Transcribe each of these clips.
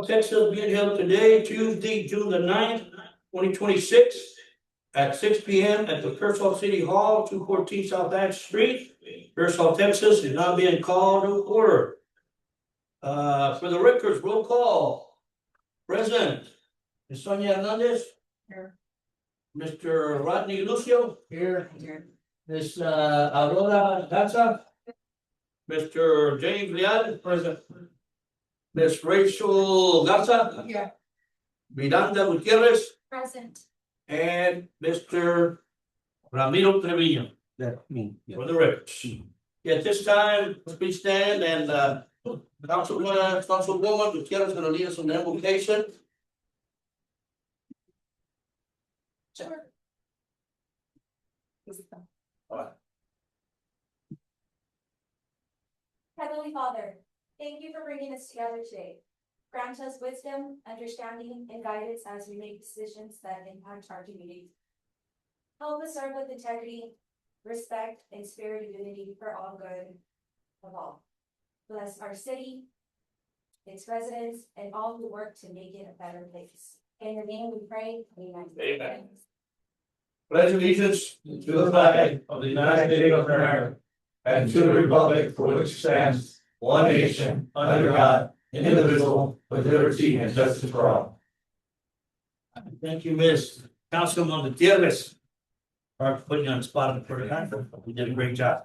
Texas being held today, Tuesday, June the 9th, 2026, at 6 p.m. at the Kershaw City Hall, 214 South Ash Street, Kershaw, Texas, is now being called to order. For the records, roll call. Present, Ms. Sonia Hernandez. Here. Mr. Rodney Lucio. Here. Ms. Aurora Garza. Mr. James Leal. Present. Ms. Rachel Garza. Here. Miranda Gutierrez. Present. And Mr. Ramiro Trevino. That me. For the records. At this time, please stand and Councilwoman Gutierrez is gonna lead us in the invocation. Sure. Heavenly Father, thank you for bringing us together today. Grant us wisdom, understanding, and guidance as we make decisions that impact our community. Help us serve with integrity, respect, and spirit of unity for all good of all. Bless our city, its residents, and all who work to make it a better place. In your name we pray, amen. Amen. Pledge allegiance to the flag of the United States of America and to the republic for which it stands, one nation, under God, indivisible, with liberty and justice for all. Thank you, Ms. Councilman Gutierrez. For putting you on the spot for the conference. We did a great job.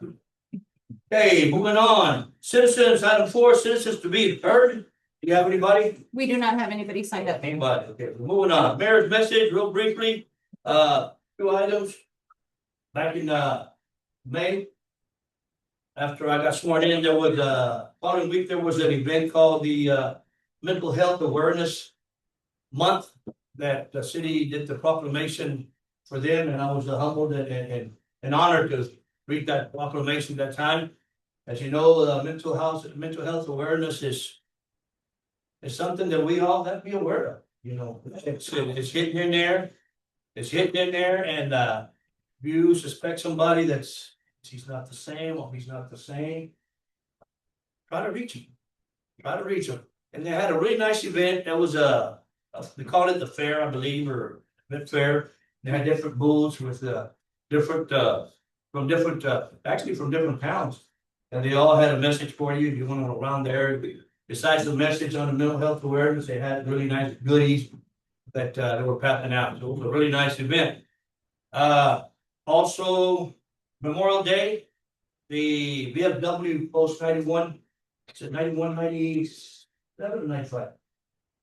Okay, moving on. Citizens, item 4, citizens to be heard. Do you have anybody? We do not have anybody signed up. Anybody? Okay, we're moving on. Mayor's message, real briefly. 2 items. Back in May, after I got sworn in, there was following week, there was an event called the Mental Health Awareness Month that the city did the proclamation for them, and I was humbled and honored to read that proclamation that time. As you know, mental health awareness is something that we all have to be aware of. You know, it's hitting in there. It's hitting in there, and if you suspect somebody that's he's not the same or he's not the same, try to reach him. Try to reach him. And they had a really nice event. That was they called it the fair, I believe, or event fair. They had different booths with different from different actually from different towns, and they all had a message for you. If you went around there, besides the message on the mental health awareness, they had really nice goodies that they were passing out. So it was a really nice event. Also, Memorial Day, the VFW Post 91, is it 91, 97 or 95?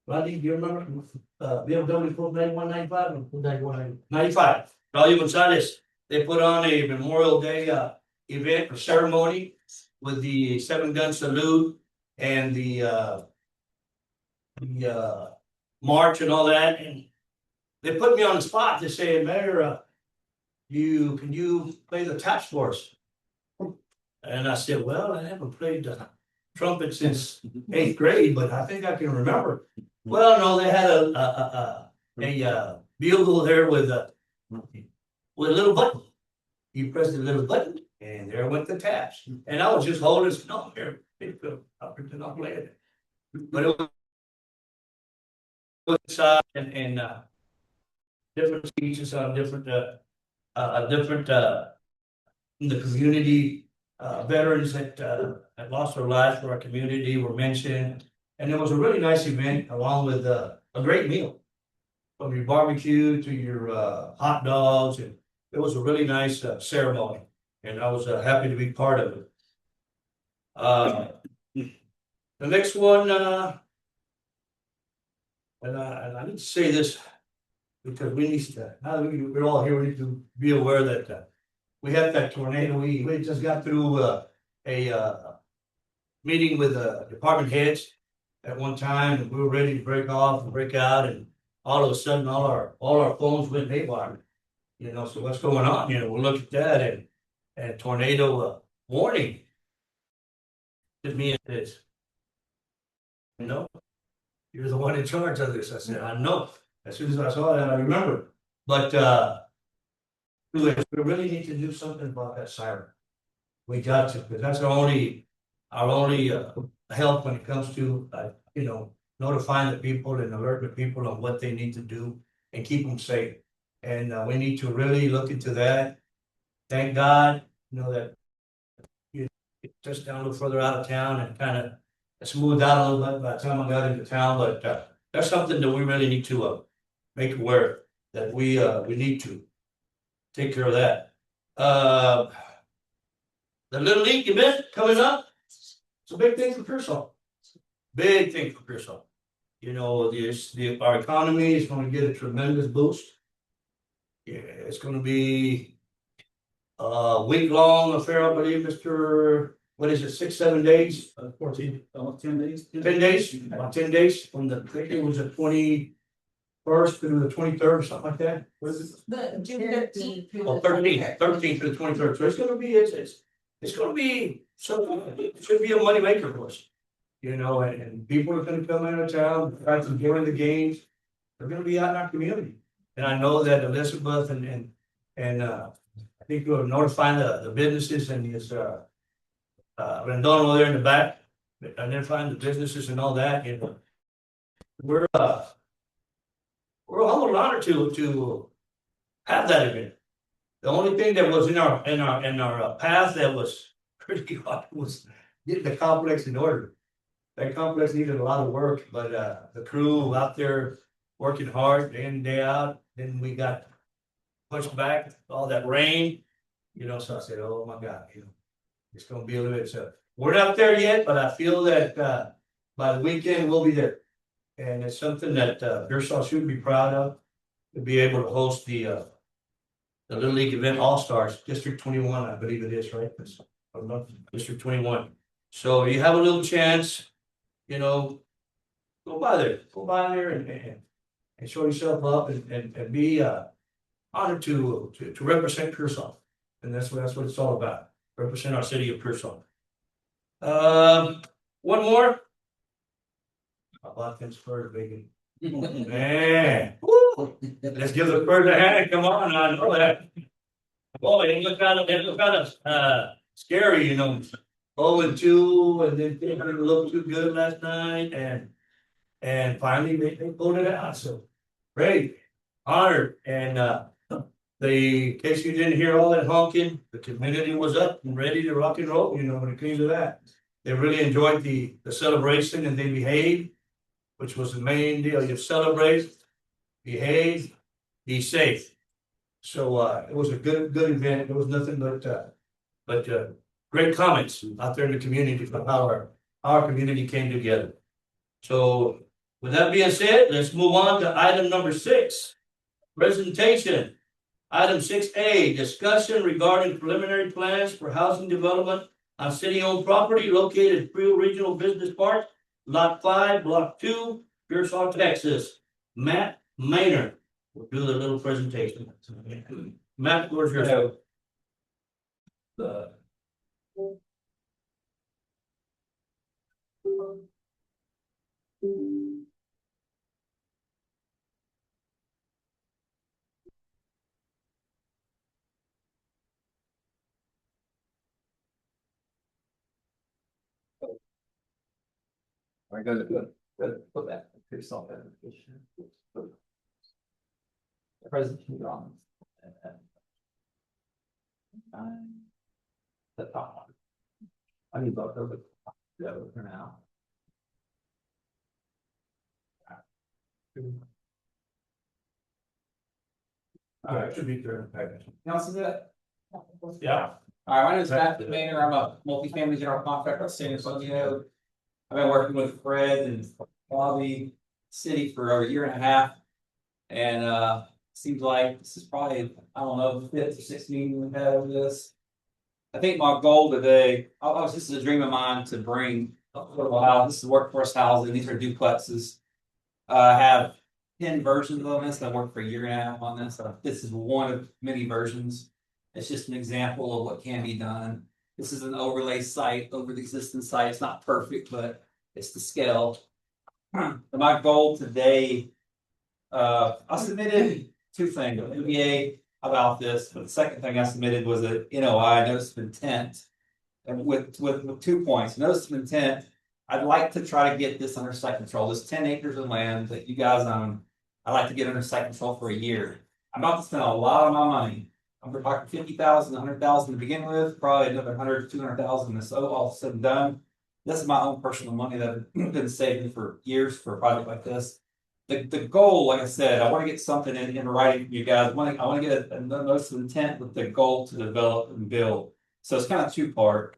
Rodney, do you remember? VFW Post 91, 95 or 91, 95. Raul Gonzalez, they put on a Memorial Day event or ceremony with the 7-gun salute and the march and all that, and they put me on the spot to say, Mayor, can you play the taps for us? And I said, well, I haven't played the trumpet since 8th grade, but I think I can remember. Well, no, they had a bugle there with a little button. You press the little button, and there went the taps. And I was just holding it. No, here, I pretend not playing it. But it was and different speeches on different in the community, veterans that lost their lives for our community were mentioned, and it was a really nice event along with a great meal, from your barbecue to your hot dogs, and it was a really nice ceremony, and I was happy to be part of it. The next one, and I need to say this because we need to, now that we're all here, we need to be aware that we had that tornado. We just got through a meeting with department heads at one time, and we were ready to break off and break out, and all of a sudden, all our phones went haywire. You know, so what's going on? You know, we'll look at that and tornado warning. To me, it is. You know, you're the one in charge of this. I said, I know. As soon as I saw that, I remember. But we really need to do something about that siren. We got to, because that's our only help when it comes to notifying the people and alerting the people on what they need to do and keep them safe. And we need to really look into that. Thank God, that you just down a little further out of town and kind of smoothed out a little bit by the time I got into town, but that's something that we really need to make aware that we need to take care of that. The Little League event coming up, it's a big thing for Pearsall. Big thing for Pearsall. Our economy is going to get a tremendous boost. Yeah, it's going to be a week-long affair, I believe, Mr. What is it, 6-7 days? 14, almost 10 days. 10 days, about 10 days, from I think it was the 21st to the 23rd, something like that. What is it? The June 13th. Oh, 13th to the 23rd, so it's gonna be, it's gonna be, it should be a money maker for us. And people are gonna come out of town, try to join the games, they're gonna be out in our community. And I know that Elizabeth and I think we're notifying the businesses and his Rendon there in the back, identifying the businesses and all that, we're humbled honored to have that event. The only thing that was in our path that was pretty hard was getting the complex in order. That complex needed a lot of work, but the crew out there working hard day in, day out, then we got pushed back, all that rain, so I said, oh my God, it's gonna be a little bit, so we're not there yet, but I feel that by the weekend we'll be there. And it's something that Pearsall should be proud of, to be able to host the Little League event All-Stars, District 21, I believe it is, right? District 21. So you have a little chance, go by there and show yourself up and be honored to represent Pearsall. And that's what it's all about. Represent our city of Pearsall. One more. How about them Spurs, baby? Man, woo. Let's give the Spurs a hand. Come on, I know that. Boy, it looked kind of scary, 0-2, and then they didn't look too good last night, and finally they pulled it out. So great, honored, and in case you didn't hear all that honking, the community was up and ready to rock and roll. When it came to that, they really enjoyed the celebration and they behaved, which was the main deal. You celebrate, behave, be safe. So it was a good event. There was nothing but great comments out there in the community for how our community came together. So with that being said, let's move on to item number 6, presentation. Item 6A, discussion regarding preliminary plans for housing development on city-owned property located at Prio Regional Business Park, Lot 5, Block 2, Pearsall, Texas. Matt Maynard will do the little presentation. Matt, where's your? All right, good. Put that. Pearsall application. Presentation on. The top one. I need both of it. Yeah, for now. All right, should be there. Now, see that? Yeah. All right, my name is Matt Maynard. I'm a multifamily general contractor in San Antonio. I've been working with Fred and Bobby City for over a year and a half. And seems like this is probably, I don't know, the 5th or 6th meeting we've had over this. I think my goal today, this is a dream of mine to bring affordable housing. This is workforce housing. These are duplexes. I have 10 versions of this. I worked for a year and a half on this. This is one of many versions. It's just an example of what can be done. This is an overlay site over the existing site. It's not perfect, but it's the scale. My goal today, I submitted 2 things, an NDA about this, but the second thing I submitted was a NOI, notice of intent, and with 2 points. Notice of intent I'd like to try to get this under site control, this 10 acres of land that you guys own. I'd like to get under site control for a year. I'm about to spend a lot of my money. I'm talking 50,000, 100,000 to begin with, probably another 100, 200,000 when it's all said and done. This is my own personal money that I've been saving for years for a project like this. The goal, like I said, I want to get something in writing for you guys. I want to get a notice of intent with the goal to develop and build. So it's kind of two-part.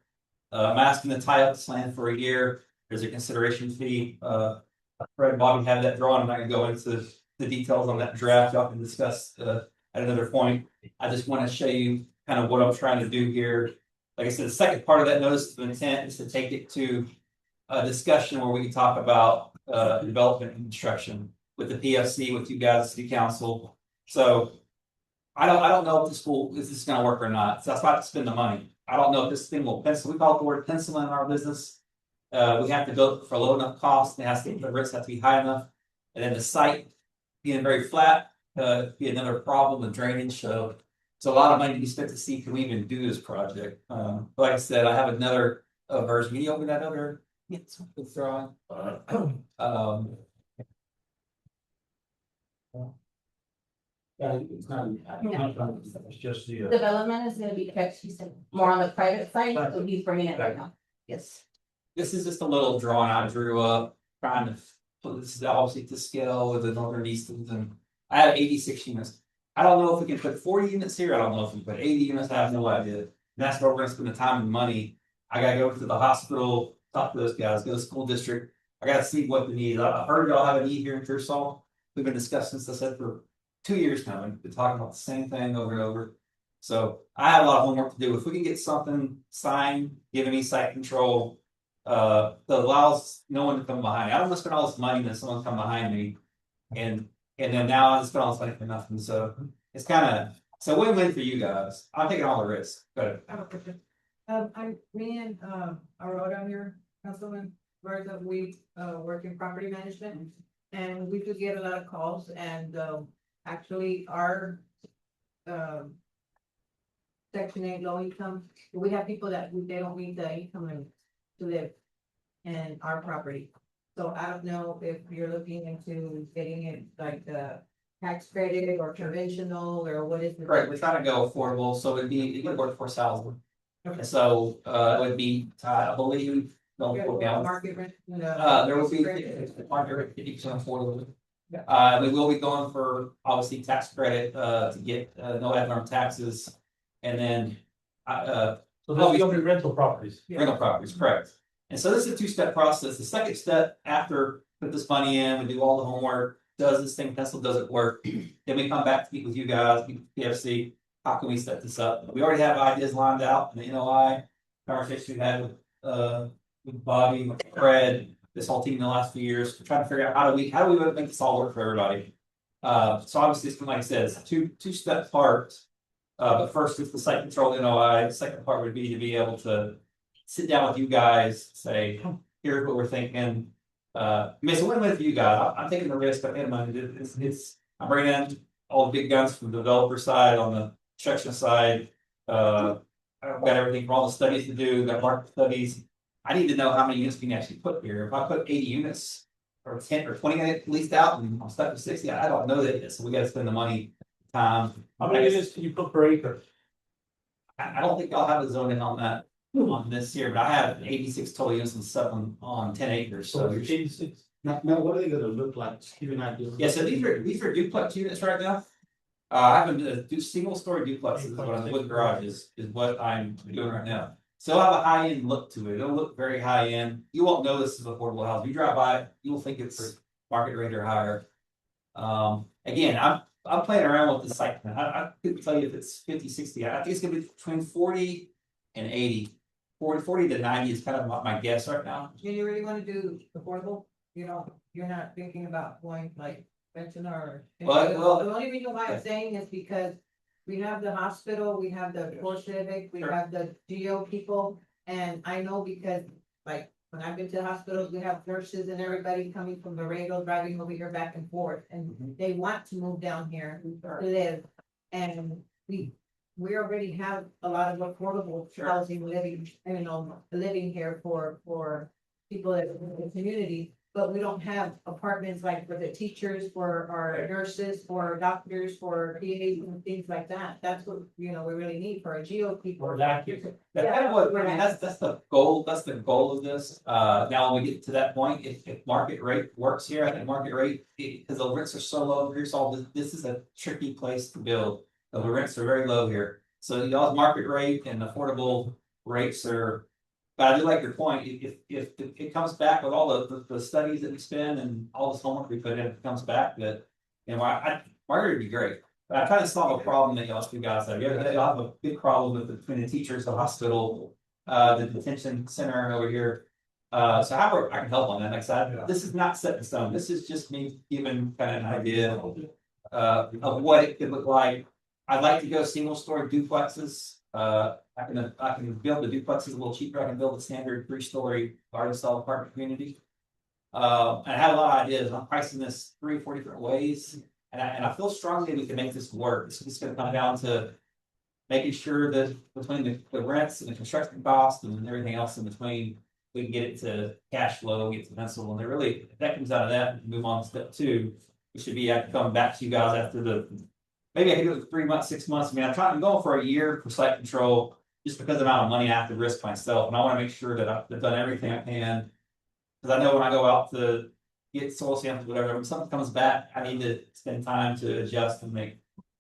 I'm asking to tie up this land for a year. There's a consideration fee. Fred and Bobby have that drawn. I'm not gonna go into the details on that draft. Y'all can discuss at another point. I just want to show you kind of what I'm trying to do here. Like I said, the second part of that notice of intent is to take it to a discussion where we can talk about development and construction with the PFC, with you guys, city council. So I don't know if this is gonna work or not. So that's why I have to spend the money. I don't know if this thing will pencil. We call it the word pencil in our business. We have to build it for a low enough cost. The risks have to be high enough. And then the site being very flat, be another problem with drainage. So it's a lot of money to be spent to see can we even do this project. Like I said, I have another version. Can you open that other? Yes, drawing. It's not, it's just the. Development is gonna be kept, she said, more on the private side, so he's bringing it right now. Yes. This is just a little drawing I drew up, trying to put this obviously to scale with the northern eastern, and I have 86 units. I don't know if we can put 40 units here. I don't know if we can put 80 units. I have no idea. And that's where we're gonna spend the time and money. I gotta go to the hospital, talk to those guys, go to the school district. I gotta see what the need is. I've heard y'all have a need here in Pearsall. We've been discussing this, I said, for 2 years now. We've been talking about the same thing over and over. So I have a lot of homework to do. If we can get something signed, giving me site control, that allows no one to come behind me. I don't want to spend all this money and then someone come behind me. And then now I spend all this money for nothing. So it's it's a win-win for you guys. I'm taking all the risk. But I have a question. Me and Aurora here, Councilman Bertha, we work in property management. And we do get a lot of calls and actually our Section 8 low income, we have people that they don't meet the income to live in our property. So I don't know if you're looking into getting it like the tax credit or conventional or what is it? right, we're trying to go affordable, so it'd be workforce housing. Okay. So it would be, I believe, don't Yeah, go down. market rent. There will be market rate 50% affordable. We will be going for obviously tax credit to get no ad valorem taxes, and then So there'll be rental properties. rental properties, correct. And so this is a two-step process. The second step, after put this money in, we do all the homework, does this thing pencil, does it work? Then we come back to meet with you guys, meet with PFC, how can we set this up? We already have ideas lined out in the NOI conversation we had with Bobby, with Fred, this whole team in the last few years. We're trying to figure out how do we make this all work for everybody. So obviously, it's like I said, it's a two-step part. But first is the site control NOI. The second part would be to be able to sit down with you guys, say, here's what we're thinking. It's a win-win for you guys. I'm taking the risk. I'm I'm bringing in all the big guns from the developer side, on the construction side. I've got everything for all the studies to do, got market studies. I need to know how many units we can actually put here. If I put 80 units or 10 or 20 leased out and I'm stuck with 60, I don't know that yet. So we got to spend the money, time. How many units can you put per acre? I don't think I'll have a zoning on that on this year, but I have 86 total units and 7 on 10 acres. So So it's 86. Now, what are they gonna look like? Just give you an idea. yeah, so these are duplex units right now. I have do single story duplexes, is what I'm with garages, is what I'm doing right now. So it'll have a high end look to it. It'll look very high end. You won't know this is affordable house. If you drive by it, you will think it's market rate or higher. Again, I'm playing around with the site plan. I couldn't tell you if it's 50, 60. I think it's gonna be between 40 and 80. 40 to 90 is kind of my guess right now. Do you really wanna do affordable? You're not thinking about going like conventional or? Well- The only reason why I'm saying is because we have the hospital, we have the Core Civic, we Sure. have the Geo people. And I know because like when I've been to hospitals, we have nurses and everybody coming from Laredo, driving over here back and forth. And they want to move down here to live. And we already have a lot of affordable housing living, living here for people that live in the community, but we don't have apartments like for the teachers, for our nurses, for doctors, for PAs and things like that. That's what, we really need for our geo people. Or that. That's kind of what, I mean, that's the goal of this. Now when we get to that point, if market rate works here, I think market rate, because the rents are so low, here's all this is a tricky place to build. The rents are very low here. So y'all's market rate and affordable rates are, but I do like your point, if it comes back with all the studies that we spend and all this homework we put in, if it comes back that, market would be great. But I try to solve a problem that y'all two guys have. Y'all have a big problem between the teachers, the hospital, the detention center over here. So however I can help on that next side, this is not set in stone. This is just me giving kind of an idea of what it could look like. I'd like to go single story duplexes. I can build the duplexes a little cheaper. I can build a standard 3-story garden style apartment community. And I have a lot of ideas. I'm pricing this 3 or 4 different ways. And I feel strongly we can make this work. It's just gonna come down to making sure that between the rents and the construction costs and everything else in between, we can get it to cash flow, get to pencil. And if that comes out of that, move on to step 2. We should be coming back to you guys after maybe I can do it for 3 months, 6 months. I mean, I'm going for a year for site control just because of the amount of money I have to risk myself. And I want to make sure that I've done everything I can. Because I know when I go out to get soil samples, whatever, when something comes back, I need to spend time to adjust and make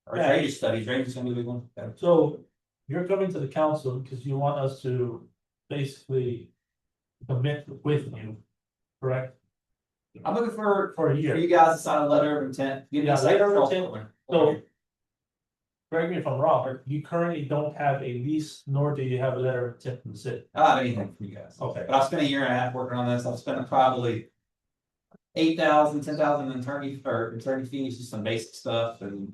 our drainage studies. Drainage is gonna be a big one. So you're coming to the council because you want us to basically commit with you, correct? I'm looking for For a for year. you guys to sign a letter of intent. Give me Yeah, a site letter of control. intent. So correct me if I'm wrong, but you currently don't have a lease, nor do you have a letter of intent from the city. I don't have anything for you guys. Okay. But I've spent a year and a half working on this. I've spent probably 8,000, 10,000 attorney fees, just some basic stuff and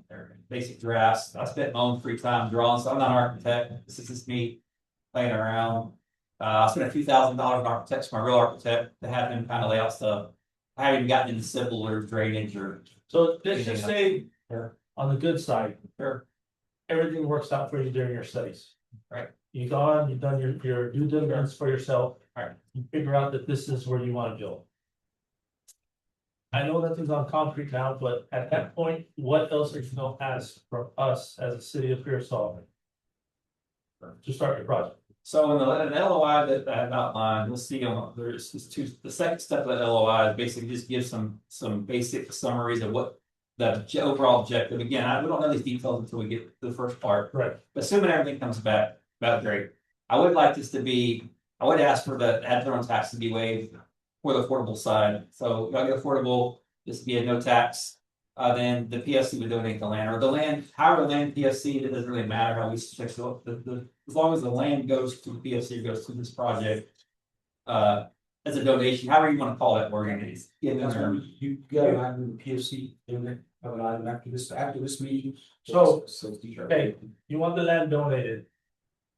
basic drafts. I spent my own free time drawing, so I'm not an architect. This is just me playing around. I spent a few $1,000s on architects, my real architect, to have him kind of lay out stuff. I haven't even gotten into civil or drainage or. So let's just say, Sure. on the good side, Sure. everything works out for you during your studies. Right. You've done your due diligence for yourself. Right. You figure out that this is where you want to build. I know nothing's on concrete now, but at that point, what else are you gonna ask from us as a city of Pearsall? To start your project? So in the LOI that I have outlined, we'll see there's the second step of the LOI is basically just give some basic summaries of what the overall objective. Again, we don't know these details until we get to the first part. Right. But assuming everything comes back about great, I would like this to be, I would ask for the ad valorem tax to be waived for the affordable side. So if I get affordable, this would be a no tax. Then the PSC would donate the land, or the land, however land PSC, it doesn't really matter how we fix it. As long as the land goes to the PSC, goes to this project. As a donation, however you want to call that wording, it's given or. You got an item in the PFC in there, have an item after this meeting. So, Okay, you want the land donated.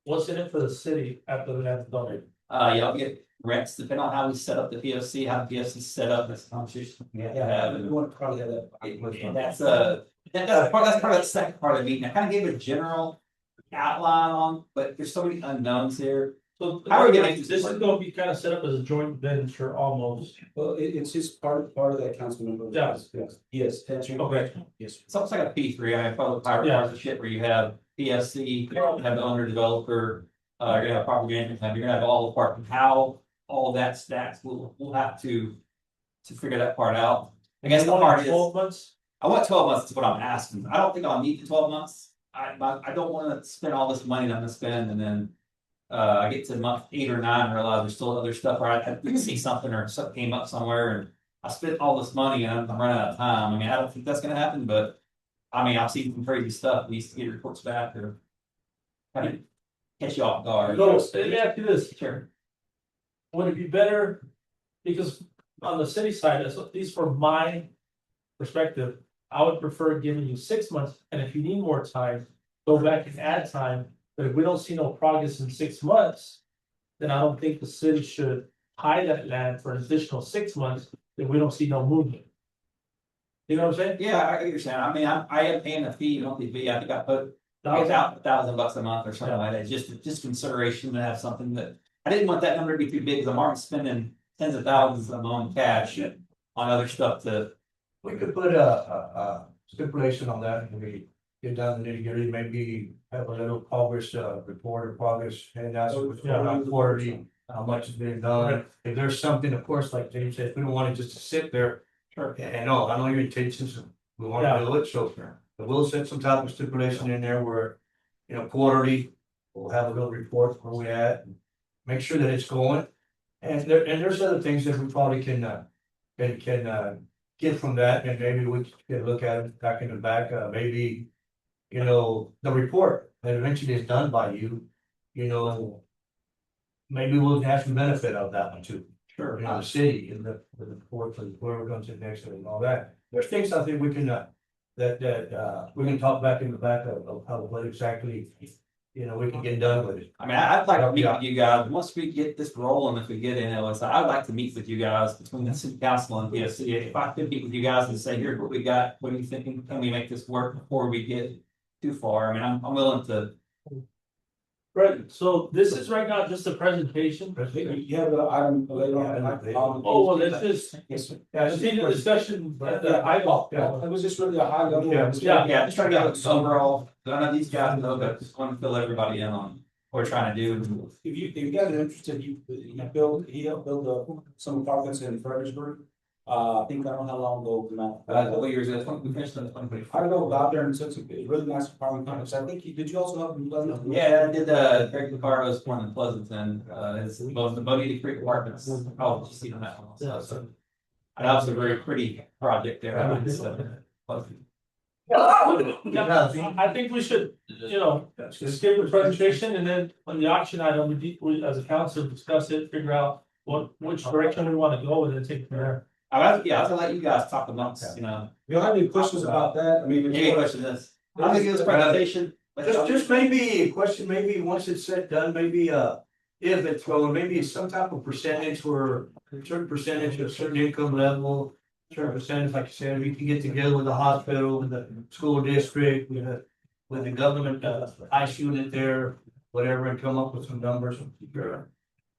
What's in it for the city after the land's donated? Y'all get rents, depending on how we set up the PFC, how the PFC is set up, that's a conversation. We have to have, We and want to probably have that. that's part of the second part of the meeting. I kind of gave a general outline on, but there's so many unknowns here. So How are we gonna make this this is gonna be kind of set up as a joint venture almost. Well, it's just part of that council member. Yeah. Yes, that's your. Okay. Yes. It's almost like a P3, I mean, public private Yeah. partnership where you have PSC, you have the owner developer, you're gonna have property management plan, you're gonna have all the part, how all that stacks, we'll have to figure that part out. I guess the part is, 12 months? I want 12 months is what I'm asking. I don't think I'll need the 12 months. I don't wanna spend all this money that I'm gonna spend and then. I get to month 8 or 9 and realize there's still other stuff where I see something or something came up somewhere and I spent all this money and I'm running out of time. I mean, I don't think that's gonna happen, but. I mean, I've seen some crazy stuff. We used to get reports back or. Kind of catch you off guard. So, let me ask you this, Sure. would it be better, because on the city side, at least from my perspective, I would prefer giving you 6 months, and if you need more time, go back and add time. But if we don't see no progress in 6 months, then I don't think the city should hide that land for an additional 6 months if we don't see no movement. You know what I'm saying? Yeah, I get what you're saying. I mean, I am paying a fee, monthly fee. I think I put about $1,000 a month or something like that. Just consideration to have something that I didn't want that number to be too big because I'm already spending tens of thousands of them on cash on other stuff to. We could put a stipulation on that, and we get down to nitty gritty, maybe have a little progress, report or progress, and that's quarterly, how much has been done. If there's something, of course, like James said, we don't want it just to sit there. Sure. And no, I know your intentions, we wanna do it, so, but we'll set some type of stipulation in there where, you know, quarterly, we'll have a little report where we at, and make sure that it's going. And there's other things that we probably can get from that, and maybe we can look at it back in the back, maybe. You know, the report that eventually is done by you, you know. Maybe we'll have some benefit of that one too. Sure. You know, the city and the report for where we're gonna sit next to it and all that. There's things I think we can, we can talk back in the back of how, what exactly. You know, we can get done with it. I mean, I'd like to meet with you guys, once we get this rolling, if we get in LSI, I'd like to meet with you guys between the city council and PSC. If I could meet with you guys and say, here's what we got, what are you thinking, can we make this work before we get too far? I mean, I'm willing to. Right, so this is right now just a presentation. You have the item later on. Oh, well, let's just, Yes, sir. let's see the discussion at the eyeball. Yeah, it was just really a high level. Yeah. Yeah, just trying to get overall, I know these guys know, but just want to fill everybody in on what we're trying to do. If you guys are interested, he helped build some apartments in Fredericksburg. I think, I don't know how long ago, What years is it? We finished in 2024. I don't know about there, and so it's a really nice apartment complex. I think did you also help him? Yeah, I did, Greg Lucaro's one in Pleasanton, his, the Bonita Creek Apartments, oh, just seen on that one. So, and that was a very pretty project there. I think we should, you know, just give the presentation and then on the auction item, we as a council discuss it, figure out which direction we wanna go and then take it from there. I was gonna let you guys talk amongst, you know. If you have any questions about that, I mean. Any questions? I think it was a presentation. Just maybe a question, maybe once it's said, done, maybe, if it's going, maybe some type of percentage for a certain percentage of certain income level. Certain percentage, like you said, we can get together with the hospital, with the school district, with the government, ICE unit there, whatever, and come up with some numbers.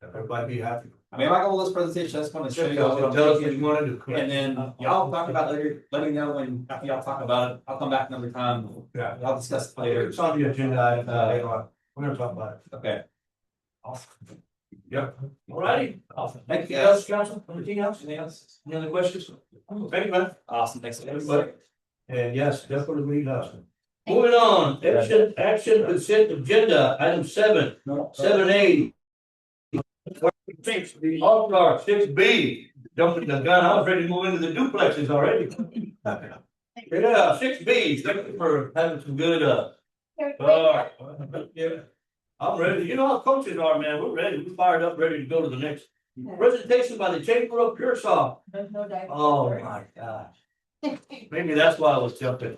Everybody be happy. I mean, if I go with this presentation, I just want to show you guys what I'm Tell us what thinking. you wanna do. And then y'all talk about later, let me know when, after y'all talk about it, I'll come back another time, Yeah. I'll discuss it later. It's on the agenda, later on. We're gonna talk about it. Okay. Yep. Alrighty. Awesome. Thank you Anything else, guys. council? Anything else? Anything else? Any other questions? Thank you, man. Awesome, thanks. Everybody. And yes, definitely awesome. Moving on, action consent agenda, item 7A. All-star 6B, jumping the gun, I was ready to move into the duplexes already. Yeah, 6B, thank you for having some good, yeah. I'm ready, you know how coaches are, man, we're ready, we're fired up, ready to go to the next. Presentation by the Chamber of Pearsall. Oh my gosh. Maybe that's why I was jumping.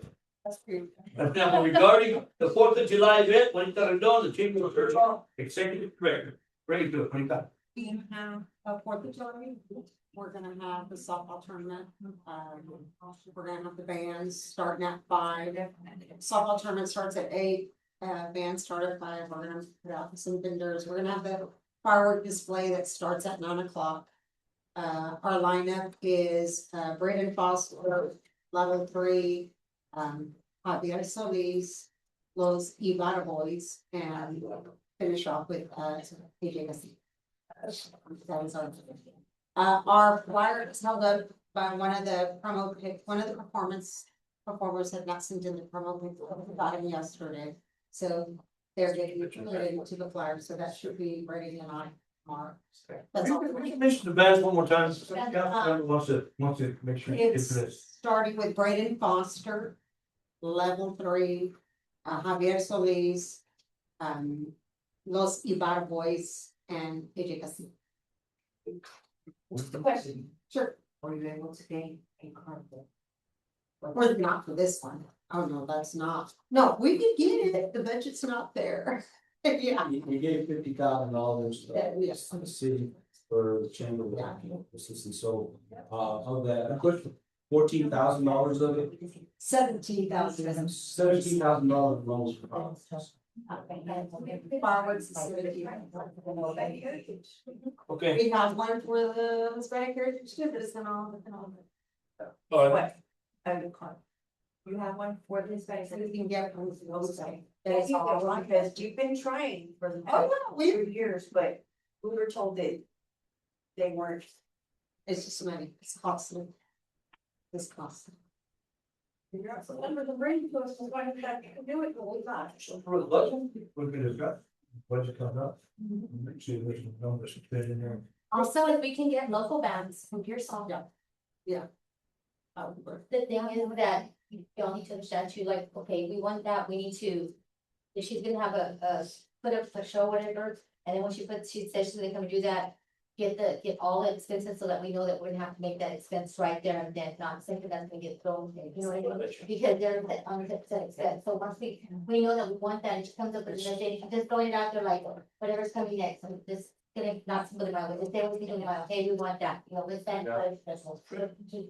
Now, regarding the 4th of July event, when it's gonna do, the Chamber of Pearsall, Executive Director, ready to it, when you got. We have a 4th of July, we're gonna have the softball tournament, we're gonna have the bands starting at 5. Softball tournament starts at 8, band start at 5, we're gonna put out some vendors, we're gonna have the firework display that starts at 9 o'clock. Our lineup is, Braden Foster, level 3, Javier Solis, Los Ibarra Boys, and finish off with, AJ Gassi. That was our flyer is held up by one of the performers had not sent in the promo pic, got him yesterday. So they're getting it into the flyer, so that should be ready tonight, tomorrow. That's all. Can you mention the bands one more time? Wants to make sure. you get to It's this. starting with Braden Foster, level 3, Javier Solis, Los Ibarra Boys, and AJ Gassi. What's the question? Sure. Are you able to gain a carnival? Well, not for this one. Oh, no, that's not. No, we can get it. The budget's not there. Yeah. We gave $50,000 Yes. to the city for the chamber of assistance, so, of that, I put $14,000 of it. 17,000. $17,000 loans. Fireworks facility. Okay. We have one for the Hispanic Heritage too, but it's gonna. All right. What? You have one for the Hispanic, so you can get from the website. That's all right, because you've been trying for the past 2 years, but we were told that they weren't. It's just money, it's costly. It's costly. Remember the brain force was going to have to do it, but we got. For the budget, We're gonna got budget coming up. Make sure there's some numbers to fit in there. Also, if we can get local bands from Pearsall. The thing is that you don't need to understand too, like, okay, we want that, we need to. If she's gonna have put up a show, whatever, and then when she says she's gonna come do that. Get all the expenses so that we know that we're gonna have to make that expense right there and then, not saying that that's gonna get thrown, you know what I mean? Because there's that 100% expense, so once we know that we want that, it comes up with the day, just throwing it out there like, whatever's coming next, I'm just. Gonna not somebody about it, if they was thinking about, hey, we want that, you know, let's send,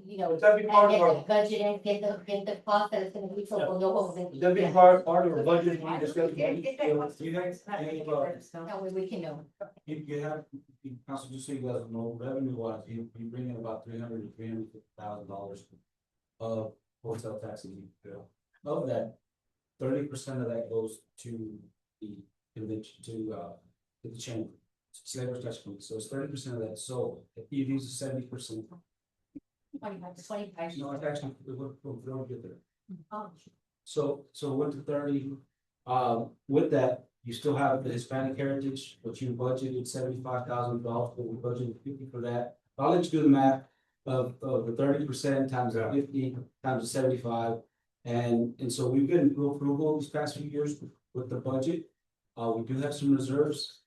you know. would that be And part of get our, the budget and get the cost that it's gonna be, so we'll know what we're. would that be part of our budget we discussed? You guys, That way we can know. you have, council, just so you guys know, revenue wise, you bring in about $350,000 of hotel taxes you bill. Of that, 30% of that goes to the convention, to the chamber. Slaver's touch point, so it's 30% of that, so if you use 70%. 25 to 25. No, it's actually, we'll get there. Oh. So went to 30, with that, you still have the Hispanic Heritage, which you budgeted $75,000, but we budgeted 50 for that. I'll let you do the math of the 30% times the 50 times the 75. And so we've been real frugal these past few years with the budget. We do have some reserves.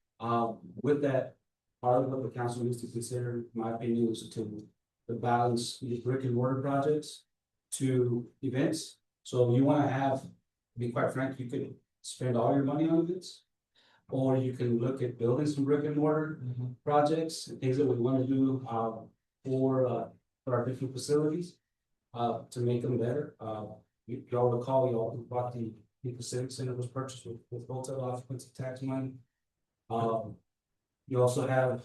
With that, part of what the council needs to consider, in my opinion, is to balance the brick and mortar projects to events. So you want to have, to be quite frank, you could spend all your money on events. Or you can look at building some brick and mortar projects and things that we want to do for our different facilities to make them better. Y'all recall, y'all bought the Pacific Center was purchased with hotel occupancy tax money. You also have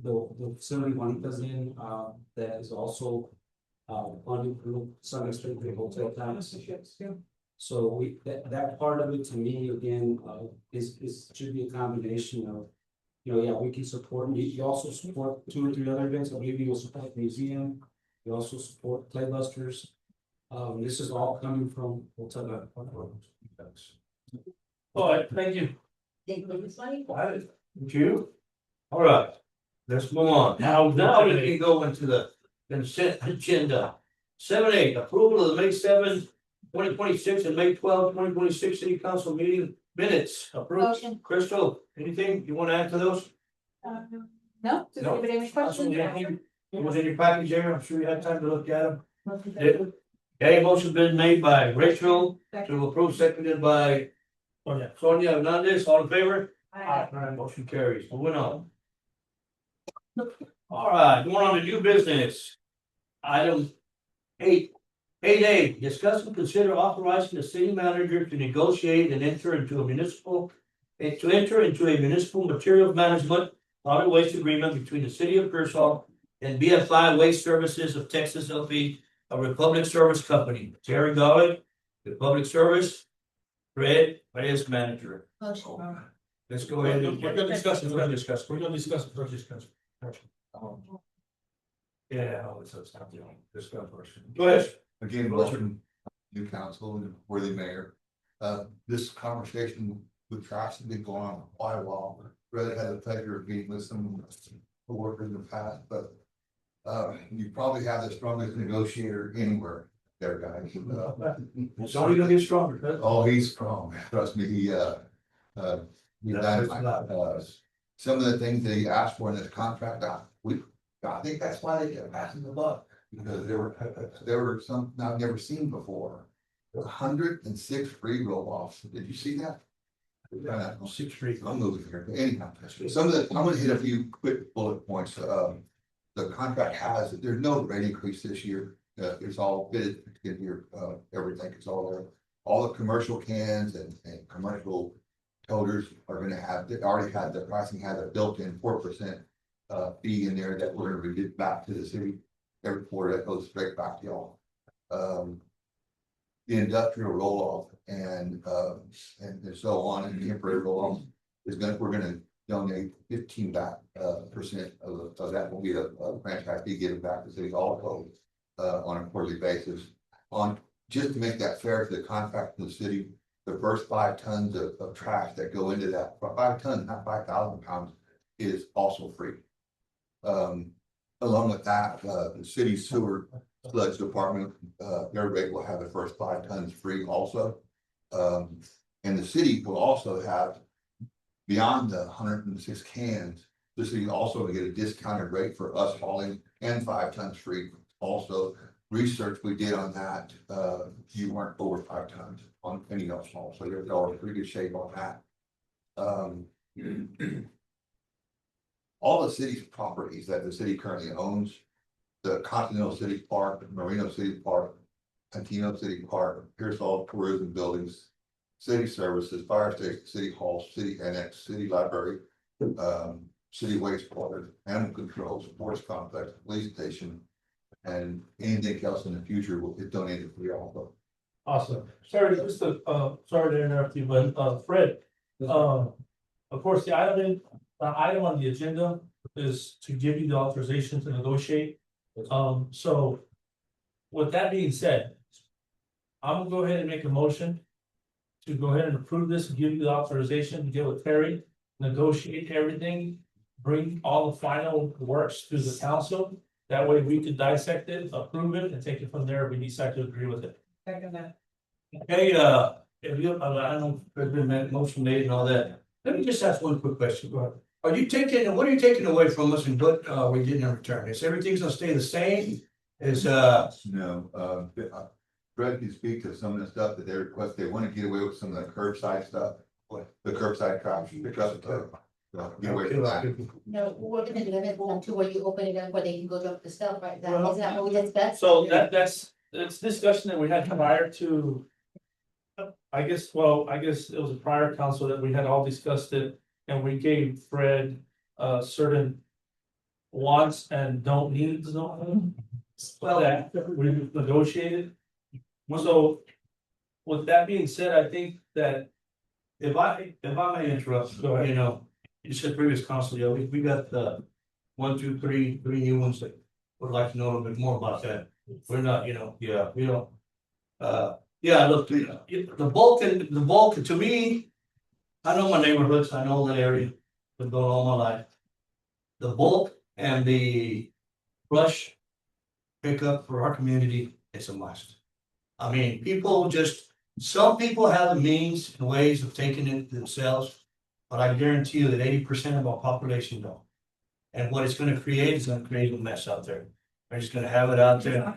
the facility Juanita's in that is also funded through some extent the hotel tax. So that part of it to me again is should be a combination of, you know, yeah, we can support, you also support 2 or 3 other events. I believe you will support the museum, you also support Playbusters. This is all coming from hotel. All right, thank you. You? All right, let's move on. Now we can go into the consent agenda. 7A, approval of the May 7, 2026 and May 12, 2026 city council meeting minutes. Approved. Motion. Crystal, anything you want to add to those? No, does No. anybody have any questions? Anything? It was in your package there, I'm sure you had time to look at them. Okay, motion been made by Rachel to approve, seconded by Sonia Hernandez, all in favor? Aye. Motion carries, moving on. All right, going on to new business. Item 8A, discuss and consider authorizing the city manager to negotiate and enter into a municipal materials management solid waste agreement between the city of Pearsall and BFI Waste Services of Texas LP, a Republic Service Company. Terry Gollick, the Public Service, Fred, Vice Manager. Motion. Let's go ahead and. We're gonna discuss it, first discuss. Yeah. Discuss first. Go ahead. Again, welcome, new council and worthy mayor. This conversation with Trash has been going on for quite a while. Red had the pleasure of meeting with some who worked in the past, but you probably have the strongest negotiator anywhere there, guys. It's only gonna get stronger. Huh? Oh, he's strong, trust me, he some of the things that he asked for in this contract, I think that's why they kept passing the buck, because there were some I've never seen before. 106 free roll-offs, did you see that? 6 Street. I'm moving here, anyhow, some of the, I'm gonna hit a few quick bullet points, the contract has, there's no rate increase this year. It's all bid, get your, everything is all there. all the commercial cans and commercial toters are gonna have, they already had, the pricing has a built-in 4% fee in there that we're gonna give back to the city every quarter. That goes straight back to y'all. The industrial roll-off and so on, and the temporary roll-off we're gonna donate 15% of that will be a franchise fee given back to the city also on a quarterly basis. Just to make that fair to the contract to the city, the first 5 tons of trash that go into that, 5 tons, not 5,000 pounds, is also free. Along with that, the city sewer sludge department, their rate will have the first 5 tons free also. And the city will also have, beyond the 106 cans, the city also will get a discounted rate for us hauling and 5 tons free. Also, research we did on that, you weren't over 5 tons on any else haul, so you're in pretty good shape on that. All the city's properties that the city currently owns, the Continental City Park, Marino City Park, Antino City Park, Pearsall Tourism Buildings, city services, fire station, city hall, city annex, city library, city wastewater, animal control, sports complex, police station, and anything else in the future will get donated free also. Awesome. Sorry, just sorry to interrupt you, but Fred, of course, the item on the agenda is to give you the authorization to negotiate. So with that being said, I'm gonna go ahead and make a motion to go ahead and approve this, give you the authorization to get with Terry, negotiate everything, bring all the final works to the council. That way we can dissect it, approve it, and take it from there if we decide to agree with it. Second that. Hey, if you, I don't know, there's been a motion made and all that. Let me just ask one quick question. Go ahead. What are you taking away from us and what we getting in return? Is everything's gonna stay the same? Is No, Fred can speak to some of the stuff that they request. They want to get away with some of the curbside stuff. The curbside trash, pick up get away from that. No, we're gonna limit them to where you open it up where they can go dump the stuff, right? Well, Is that what we discussed? So it's discussion that we had prior to. I guess it was a prior council that we had all discussed it, and we gave Fred certain wants and don't needs, no. Well, that we negotiated. So with that being said, I think that if I may interrupt, Go ahead. you know, you said previous council, yeah, we got 1, 2, 3 new ones that would like to know a little bit more about that. We're not, you know, yeah, we don't. Yeah, look, the bulk to me, I know my neighborhoods, I know that area, been going all my life. The bulk and the brush pickup for our community is a must. I mean, some people have the means and ways of taking it themselves, but I guarantee you that 80% of our population don't. And what it's gonna create is gonna create a mess out there. They're just gonna have it out there.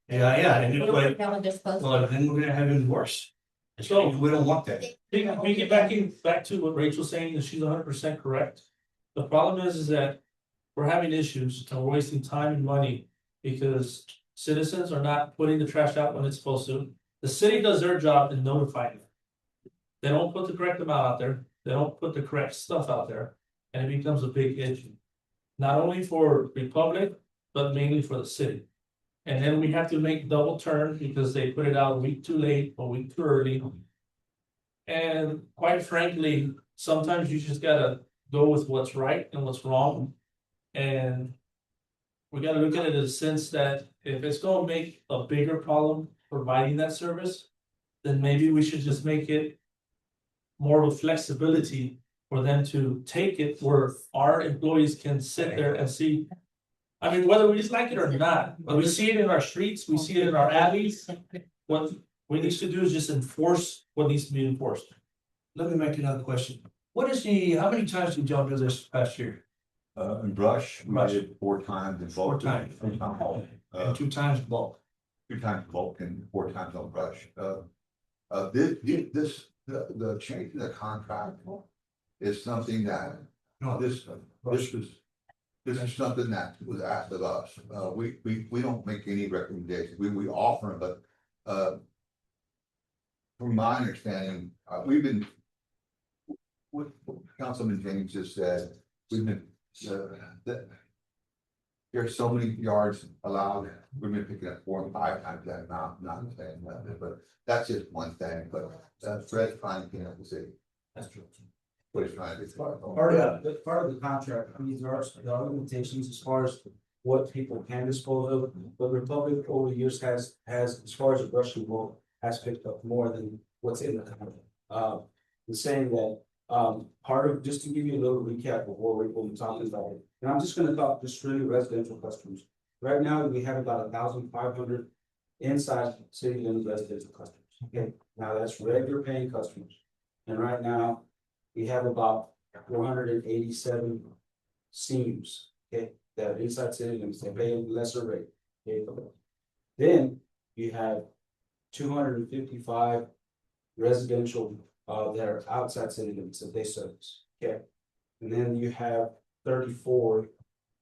Yeah, and it's like, That one they're supposed to. well, then we're gonna have it worse. So we don't want that. We get back to what Rachel's saying, that she's 100% correct. The problem is that we're having issues and we're wasting time and money because citizens are not putting the trash out when it's supposed to. The city does their job in notifying them. They don't put the correct amount out there, they don't put the correct stuff out there, and it becomes a big issue. Not only for Republic, but mainly for the city. And then we have to make double turn because they put it out a week too late, a week too early. And quite frankly, sometimes you just gotta go with what's right and what's wrong. And we gotta look at it in the sense that if it's gonna make a bigger problem providing that service, then maybe we should just make it more of a flexibility for them to take it where our employees can sit there and see. I mean, whether we just like it or not, but we see it in our streets, we see it in our alleys. What we need to do is just enforce what needs to be enforced. Let me make another question. How many times did y'all do this past year? In brush, we Brush. did 4 times in 4 bulk. times. And 2 times bulk. 2 times bulk and 4 times on brush. The change in the contract is something that, no, this is something that was asked of us. We don't make any recommendations. We offer them, but from my understanding, we've been. What Councilman James just said, we've been, that. There's so many yards allowed, we've been picking up 4 and 5 times that amount, not saying that, but that's just one thing, but Fred's trying to clean up the city. That's true. What he's trying to do. Part of the contract, I mean, there are limitations as far as what people can dispose of, but Republic over the years has, as far as the brush control, has picked up more than what's in the contract. The saying that, part of, just to give you a little recap of what we're talking about, and I'm just gonna talk just really residential customers. Right now, we have about 1,500 inside city limits residential customers, okay? Now, that's regular paying customers. And right now, we have about 487 seniors, okay, that are inside city limits, they pay a lesser rate. Okay? Then you have 255 residential that are outside city limits that they service, okay? And then you have 34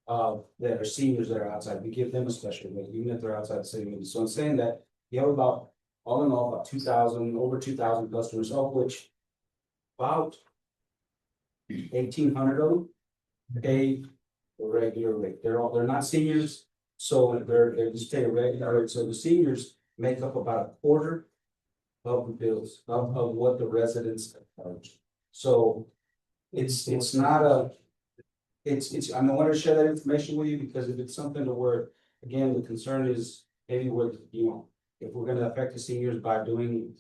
that are seniors that are outside. We give them a special rate, even if they're outside city limits. So I'm saying that you have about, all in all, about 2,000, over 2,000 customers, of which about 1,800 of them pay a regular rate. They're not seniors, so they're just paying a regular rate. So the seniors make up about a quarter of the bills of what the residents charge. So it's not a, it's, I want to share that information with you because if it's something to where, again, the concern is maybe with, you know, if we're gonna affect the seniors by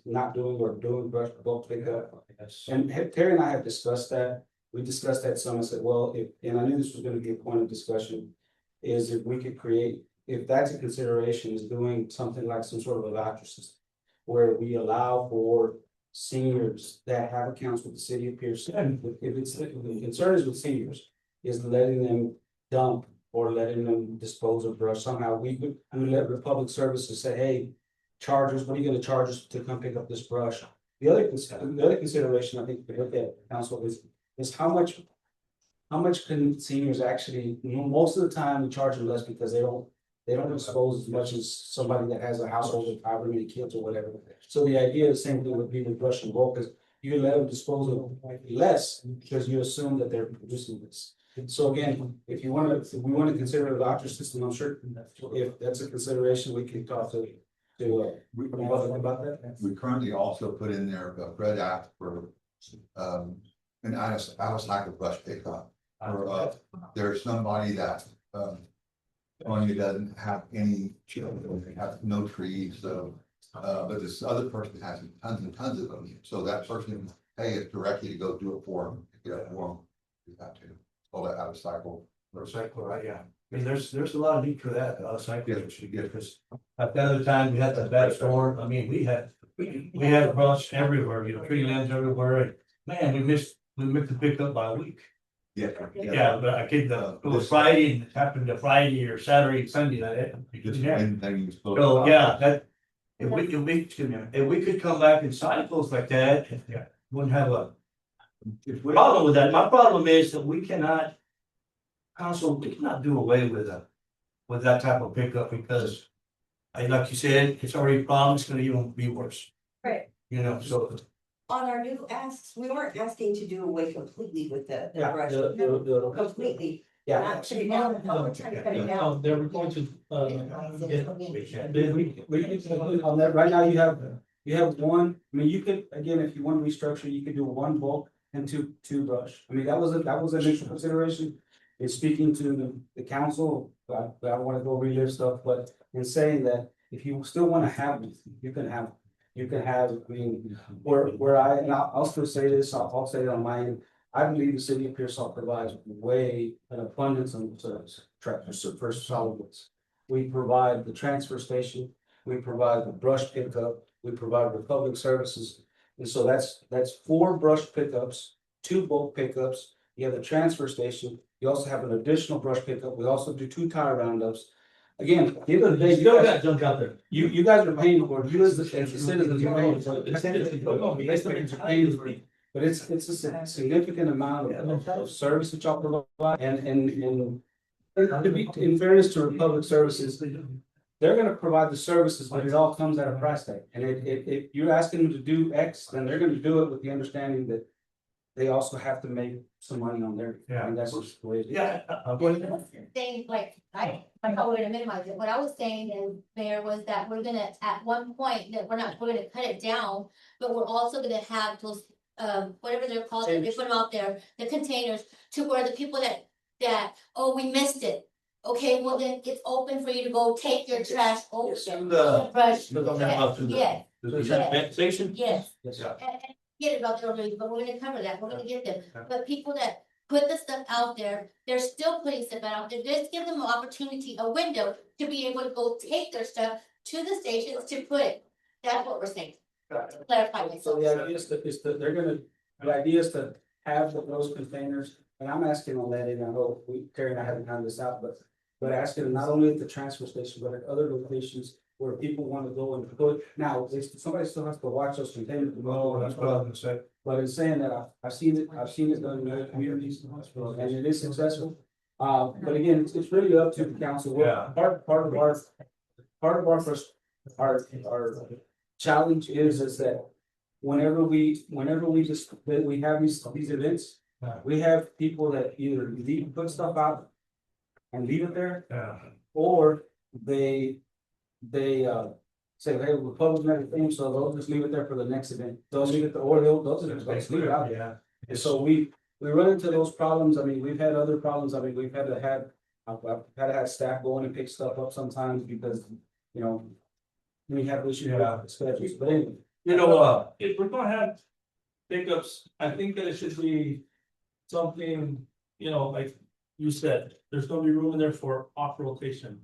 not doing or doing brush bulk pickup. And Terry and I have discussed that. We discussed that some and said, well, and I knew this was gonna be a point of discussion, is if we could create, if that's a consideration, is doing something like some sort of a voucher system. Where we allow for seniors that have accounts with the city of Pearson, if it's, the concern is with seniors, is letting them dump or letting them dispose of brush. Somehow we would let Republic Services say, hey, charge us, what are you gonna charge us to come pick up this brush? The other consideration I think we look at, council, is how much can seniors actually, you know, most of the time we charge them less because they don't dispose as much as somebody that has a household with however many kids or whatever. So the idea is the same thing with people brush and bulk, because you let them dispose of less because you assume that they're producing this. So again, if we want to consider a voucher system, I'm sure if that's a consideration, we can talk to about that. We currently also put in there, Fred asked for, an out of cycle brush pickup. Or, there's somebody that, only doesn't have any children, they have no trees, so. But this other person has tons and tons of them, so that person pay it directly to go do it for them, pick it up for them. You have to, all that out of cycle. Recycle, right, yeah. I mean, there's a lot of need for that, cycle should get, because at the other time, we had the bad storm, I mean, we had brush everywhere, you know, tree limbs everywhere, and man, we missed the pickup by a week. Yeah. Yeah, but I think it was Friday, and it happened to Friday or Saturday, Sunday, so, yeah, that. If we could come back in cycles like that, wouldn't have a problem with that. My problem is that we cannot. Council, we cannot do away with that type of pickup because. Like you said, it's already a problem, it's gonna even be worse. Right. You know, so. On our new asks, we weren't asking to do away completely with the brush, completely. Yeah. Not put it down, no, we're trying to cut it down. They were going to, On that, right now you have one, I mean, you could, again, if you want to restructure, you could do one bulk and two brush. I mean, that was an initial consideration. It's speaking to the council, but I don't want to go relive stuff, but in saying that if you still want to have, you can have, I mean, where and I'll still say this, I'll say it on my end. I believe the city of Pearsall provides an abundance of service, for solid waste. We provide the transfer station, we provide the brush pickup, we provide Republic Services. And so that's 4 brush pickups, 2 bulk pickups, you have the transfer station, you also have an additional brush pickup, we also do 2 tire roundups. Again, at the end of the day, Still got junk out there. you guys are paying for it, you as the citizens are paying for it. But it's a significant amount of service that y'all provide, and to be, in fairness to Republic Services, they're gonna provide the services, but it all comes at a price tag. And if you're asking them to do X, then they're gonna do it with the understanding that they also have to make some money on their, and that's just the way it is. Yeah. Saying like, I thought we were gonna minimize it, what I was saying is, Mayor, was that we're gonna, at one point, that we're gonna cut it down. But we're also gonna have those, whatever they're called, they put them out there, the containers, to where the people that, oh, we missed it. Okay, well then it's open for you to go take your trash over there. The, Brush, they're talking about to the, yes, the transfer station? yes. Yes. Yeah. And get about the elderly, but we're gonna cover that, we're gonna get them, but people that put the stuff out there, they're still putting stuff out there, just give them an opportunity, a window to be able to go take their stuff to the stations to put it. That's what we're saying. Clarify So myself. the idea is that they're gonna, the idea is to have those containers, and I'm asking on that, and I know Terry and I haven't found this out, but asking not only at the transfer station, but at other locations where people want to go and put, now, somebody still has to watch those containers. Oh, that's what I was gonna say. But in saying that, I've seen it done in other communities, and it is successful. But again, it's really up to the council. Yeah. Part of our challenge is that whenever we have these events, we have people that either put stuff out and leave it there, Yeah. or they say, hey, we're publishing everything, so they'll just leave it there for the next event. They'll leave it, or they'll just leave it out. Yeah. And so we run into those problems. I mean, we've had other problems. I mean, I've had to have staff go in and pick stuff up sometimes because, you know, we have issues with schedules, but anyway. You know, If we're gonna have pickups, I think that it should be something, you know, like you said, there's gonna be room in there for off rotation.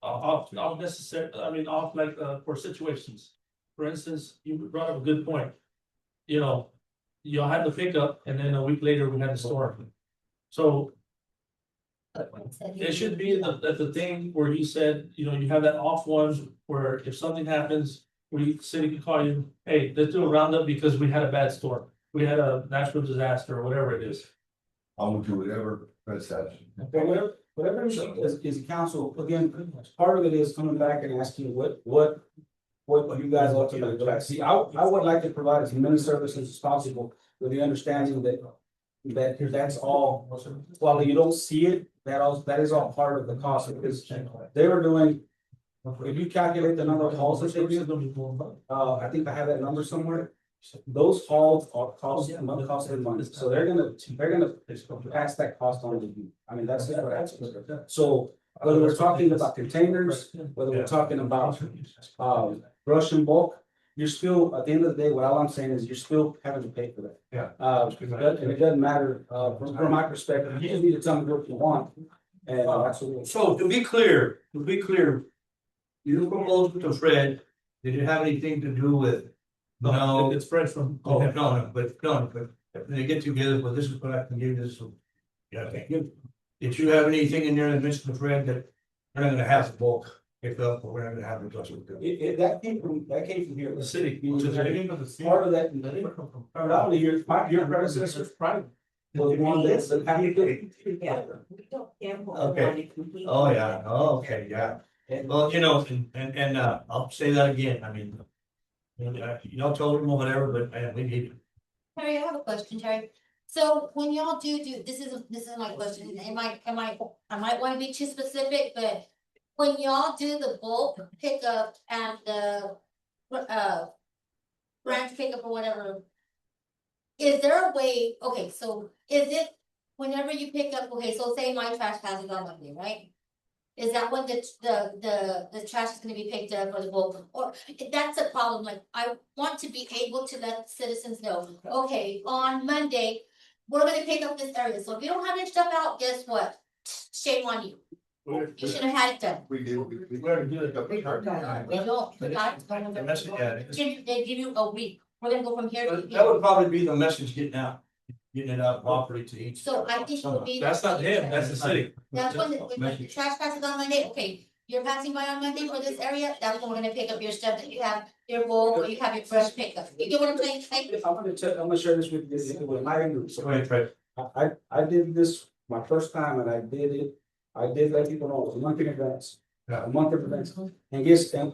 Off necessary, I mean, off like, for situations. For instance, you brought up a good point. You know, you'll have the pickup and then a week later we have the store. So it should be at the thing where you said, you know, you have that off one where if something happens, city can call you, hey, let's do a roundup because we had a bad storm. We had a natural disaster or whatever it is. I will do whatever, that's that. Whatever is the council, again, part of it is coming back and asking what you guys ultimately would like. See, I would like to provide as many services as possible with the understanding that that's all, while you don't see it, that is all part of the cost, because they were doing, if you calculate the number of hauls that they do, I think I have that number somewhere. Those hauls are cost them money, so they're gonna pass that cost on to you. I mean, that's what that's. So whether we're talking about containers, whether we're talking about brush and bulk, you're still, at the end of the day, what all I'm saying is you're still having to pay for that. Yeah. And it doesn't matter, from my perspective, you just need to tell me what you want. And that's what. so to be clear, you proposed to Fred, did it have anything to do with? No, It's Fred from. oh, but if they get together, well, this is what I can give this, so. Yeah, okay, good. Did you have anything in there that mentioned to Fred that we're not gonna have the bulk pick up, or we're not gonna have the adjustment? That came from here. The city. Part of that, probably your predecessor, private. Was one that's the package. Yeah. We don't gamble on Okay. money completely. Oh, yeah, oh, okay, yeah. Well, you know, and I'll say that again, I mean. You know, told him or whatever, but man, we need. Terry, I have a question, Terry. So when y'all do, this is my question, I might wanna be too specific, but when y'all do the bulk pickup and the branch pickup or whatever, is there a way, okay, so is it, whenever you pick up, okay, so say my trash passes on Monday, right? Is that when the trash is gonna be picked up or the bulk, or that's a problem, like, I want to be able to let citizens know, okay, on Monday. We're gonna pick up this area, so if you don't have your stuff out, guess what? Shame on you, you should have had it done. We did. Already did it. They don't, the guys don't. The message, yeah. They give you a week, we're gonna go from here to That here, would probably be the message getting it out properly to each. so I think it would be. That's not him, that's the city. That's when the trash passes on Monday, okay, you're passing by on Monday for this area, that's when we're gonna pick up your stuff, that you have your bulk, or you have your fresh pickup, you get what I'm saying? I'm gonna share this with my group. Go ahead, Fred. I did this my first time and I did let people know it was a month in advance. A month of events. And guess, and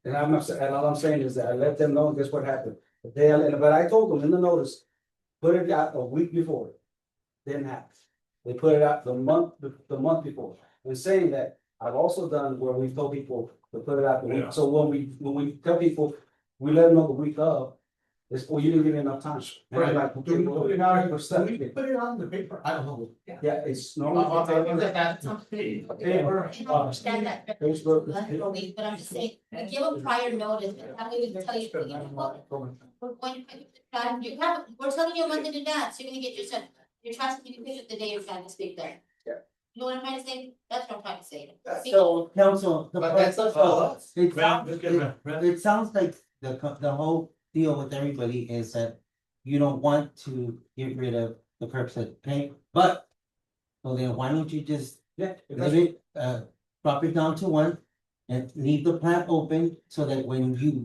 I'm not, and all I'm saying is that I let them know, guess what happened? But I told them in the notice, put it out a week before. Didn't happen. They put it out the month before. And saying that, I've also done where we've told people to put it out the week. Yeah. So when we tell people, we let them know the week of, it's, well, you didn't give me enough time. And I'm like, Do we put it on, for stuff. we put it on the paper? I don't know. Yeah, it's I Understand that. Facebook. But I'm just saying, we give them prior notice, and that way we can tell you, you know what, we're going to put you to try, you have, we're telling you a month in advance, you're gonna get your son, you're trying to take a picture the day you're trying to speak there. Yeah. You know what I'm trying to say? That's what I'm trying to say. So, council, But that's not for us. it Round, sounds, let's get around, round. it sounds like the whole deal with everybody is that you don't want to get rid of the curbside pay, but. So then why don't you just Yeah. limit, drop it down to one and leave the plant open so that when you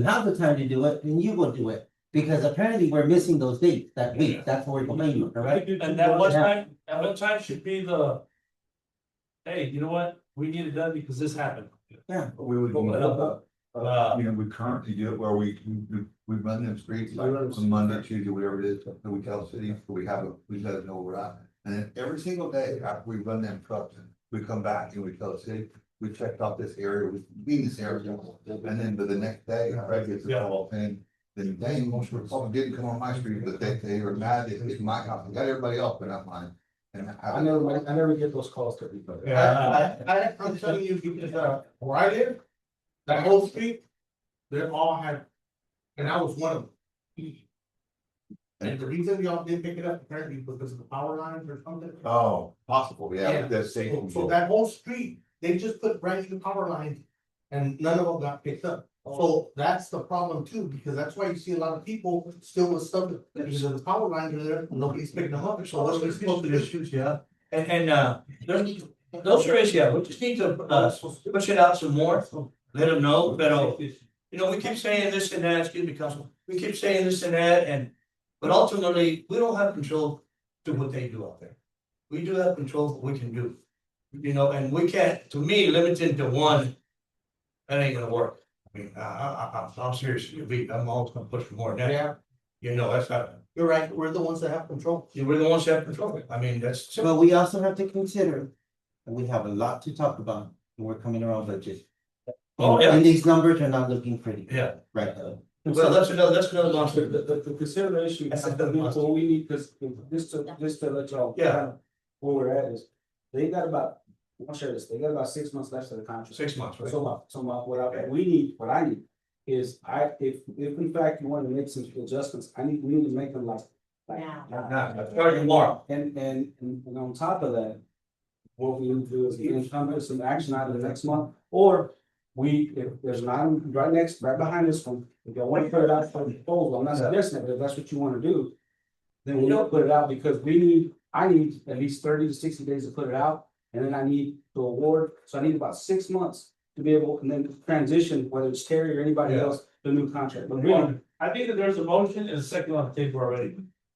have the time to do it, then you will do it. Because apparently we're missing those dates that week, that's what we're complaining, correct? And that one time, should be the. Hey, you know what? We need it done because this happened. We would, we currently do it where we run them streets like on Monday, Tuesday, whatever it is, and we tell the city, we let them know we're at. And then every single day after we run them trucks, we come back and we tell the city, we checked out this area, we cleaned this area. And then the next day, Craig gets a call saying, then dang, most of the didn't come on my street, but they were mad, it's my house, got everybody else, but not mine. And I never get those calls to everybody. I'm telling you, where I live, that whole street, they all had, and I was one of them. And the reason y'all didn't pick it up apparently because of the power lines or something. Oh, possible, yeah, that's So that whole street, they just put brand new power lines and none of them got picked up. So that's the problem too, because that's why you see a lot of people still with stuff because of the power lines are there, nobody's picking them up. So what's the supposed to do? Issues, yeah. And those are issues, we just need to push it out some more, let them know, but you know, we keep saying this and that, excuse me, Council, we keep saying this and that, but ultimately, we don't have control to what they do out there. We do have control of what we can do. You know, and we can't, to me, limit it to one, that ain't gonna work. I mean, I'm serious, I'm always gonna push for more than that. Yeah, You know, that's not, you're right, we're the ones that have control. we're the ones that have control, I mean, that's simple. But we also have to consider, and we have a lot to talk about, and we're coming around budget. Oh, yeah. And these numbers are not looking pretty. Yeah. Right. Well, that's another monster. The consideration, That's another what we need, because just to let y'all. Yeah. Where we're at is, they got about, I'll share this, they got about 6 months left of the contract. 6 months, right? What I need is, if in fact you want to make some adjustments, we need to make them like. Starting tomorrow. And on top of that, what we need to do is encompass some action out of the next month, or if there's an item right behind this one, if you want to put it out for proposal, I'm not suggesting it, but if that's what you want to do. Then we don't put it out because I need at least 30 to 60 days to put it out, and then I need to award, so I need about 6 months to be able, and then transition, whether it's Terry or anybody else, the new contract, but really. I think that there's a motion and a second on the table already,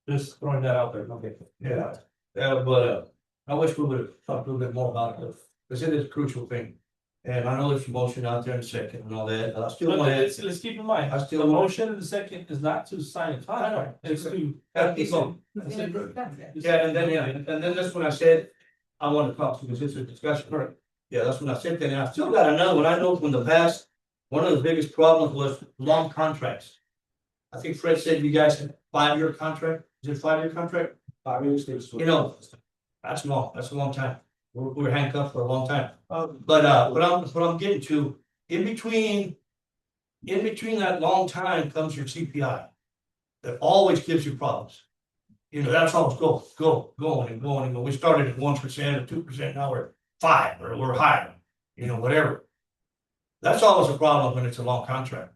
just throwing that out there, okay? Yeah, but I wish we would have talked a little bit more about it, because it is a crucial thing. And I know there's a motion out there in a second and all that, but I still But want let's keep in mind, I still the want- motion in the second is not to sign a contract, it's to. have people. Yeah, and then that's when I said, I want to talk to you, because it's a discussion. Yeah, that's when I said that, and I still got another one, I know from the past, one of the biggest problems was long contracts. I think Fred said you guys had 5-year contract, is it 5-year contract? 5 years. You know, that's long, that's a long time, we're handcuffed for a long time. But what I'm getting to, in between that long time comes your CPI. That always gives you problems. You know, that's always going and going, we started at 1% or 2%, now we're 5 or we're higher, you know, whatever. That's always a problem when it's a long contract.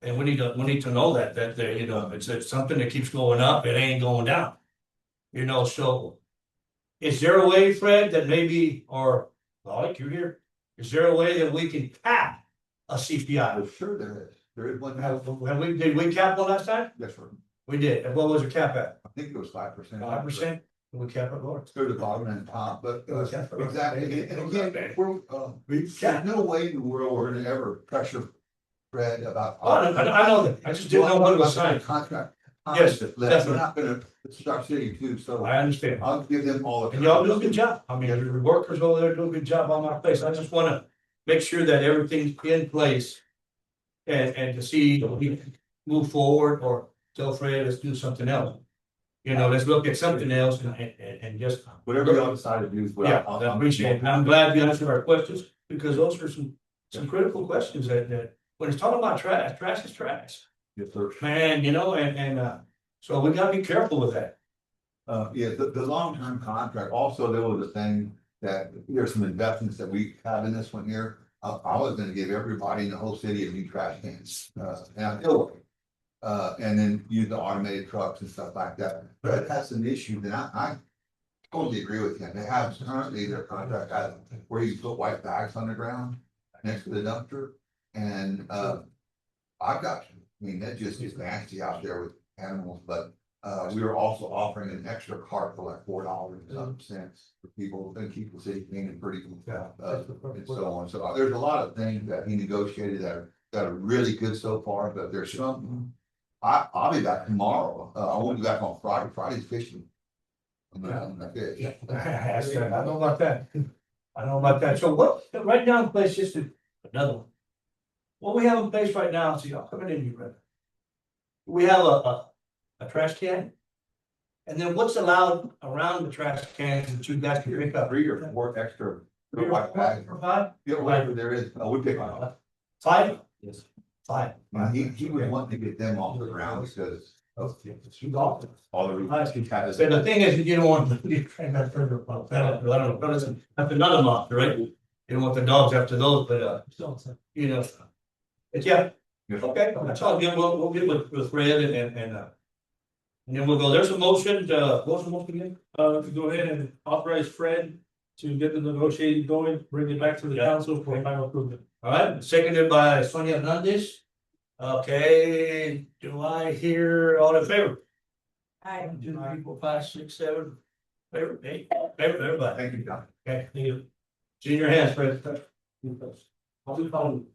And we need to know that you know, it's something that keeps going up, it ain't going down. You know, so is there a way, Fred, that maybe, or Like you're here, is there a way that we can cap a CPI? I'm sure there is one. Did we cap one last time? Yes, sir. We did, and what was the cap at? I think it was 5%. 5%? We kept it going. Through the bottom and top, but It was kept it going. exactly, and again, we're, there's no way in the world we're gonna ever pressure Fred about. Oh, I know that. I just didn't know what was signed. Contract. Yes, We're definitely. not gonna, it's Star City too, so I understand. I'll give them all. the And y'all do a good job. I mean, your workers over there do a good job on my place. I just wanna make sure that everything's in place. And to see if we can move forward or tell Fred, let's do something else. You know, let's look at something else and just. Whatever y'all decide to do. Yeah, I appreciate it. And I'm glad you answered our questions because those are some critical questions that when it's talking about trash, trash is trash. Yes, sir. Man, you know, so we gotta be careful with that. Yeah, the long-term contract, also there was a thing that there's some investments that we have in this one here. I was gonna give everybody in the whole city a new trash cans, and I still. And then use the automated trucks and stuff like that, but that's an issue that I totally agree with him. They have currently their contract has where you put white bags on the ground next to the dumpster. And I've got, I mean, that just is nasty out there with animals, but we were also offering an extra cart for like $4.00 for people and keep the city clean and pretty. And so on. So there's a lot of things that he negotiated that are really good so far, but there's some. I'll be back tomorrow. I won't be back on Friday. Friday's fishing. That's it. I know about that. I know about that. So what, right now in place, just another one. What we have in place right now, so y'all coming in, you ready? We have a trash can. And then what's allowed around the trash cans that you guys can pick up? 3 or 4 extra white bags. Provide? Yeah, whatever there is, we pick them up. 5? Yes. 5. He was wanting to get them off the ground because all the. But the thing is, you don't want to train that further about that. I don't know, that's another monster, right? You don't want the dogs after those, but you know. But yeah, okay, that's all good. We'll get with Fred and then we'll go. There's a motion, what's the motion again? To go ahead and authorize Fred to get the negotiating going, bring it back to the council for final approval. All right, seconded by Sonia Hernandez. Okay, do I hear all in favor? I, 1, 2, 3, 4, 5, 6, 7. Favor, 8, favor, everybody. Thank you, John. Okay, thank you. It's in your hands, Fred. I'll be calling.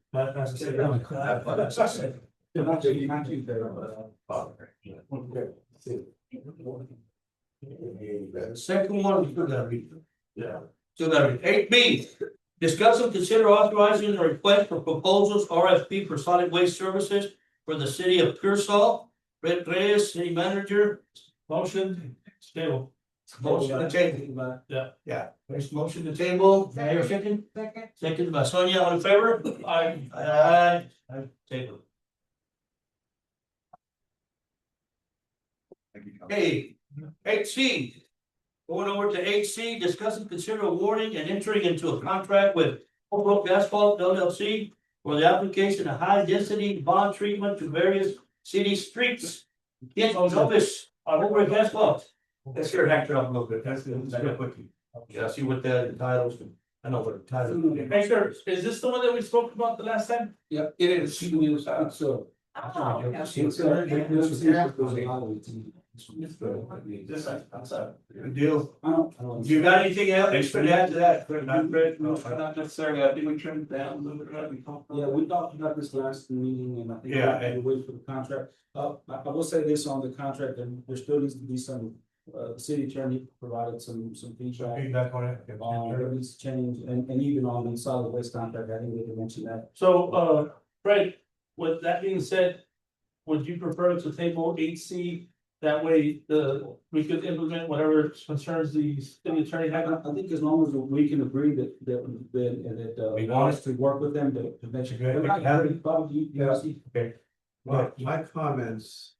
Second one, we still gotta read. Yeah. Still gotta read. 8B, discuss and consider authorizing a request for proposals RFP for solid waste services for the city of Pearsall. Fred Reyes, city manager. Motion, stable. Motion to table. Yeah. Yeah, there's motion to table. Mayor second. Second. Second by Sonia, all in favor? Aye. Aye. Table. Thank you, John. Okay, 8C. Going over to 8C, discuss and consider awarding and entering into a contract with Holbrook Asphalt LLC for the application of high density bond treatment to various city streets. Yes, Elvis, Holbrook Asphalt. Let's hear Hector up a little bit. That's good. Quickly. Yeah, see what the titles, I know what the title. Hector, is this the one that we spoke about the last time? Yeah, it is. It's Good deal. You got anything else extra to add to that? Fred? Not Fred? No, Not necessarily, I think we trimmed it down a little bit. Yeah, we talked about this last meeting and I think. Yeah. We're waiting for the contract. I will say this on the contract, and there still needs to be some, the city attorney provided some feedback. Feedback on it. There needs to change, and even on the solid waste contract, I didn't get to mention that. So, Fred, with that being said, would you prefer to table 8C? That way, we could implement whatever concerns the city attorney had. I think as long as we can agree that We want us to work with them to mention. Okay, we can have it. Okay. Well, My comments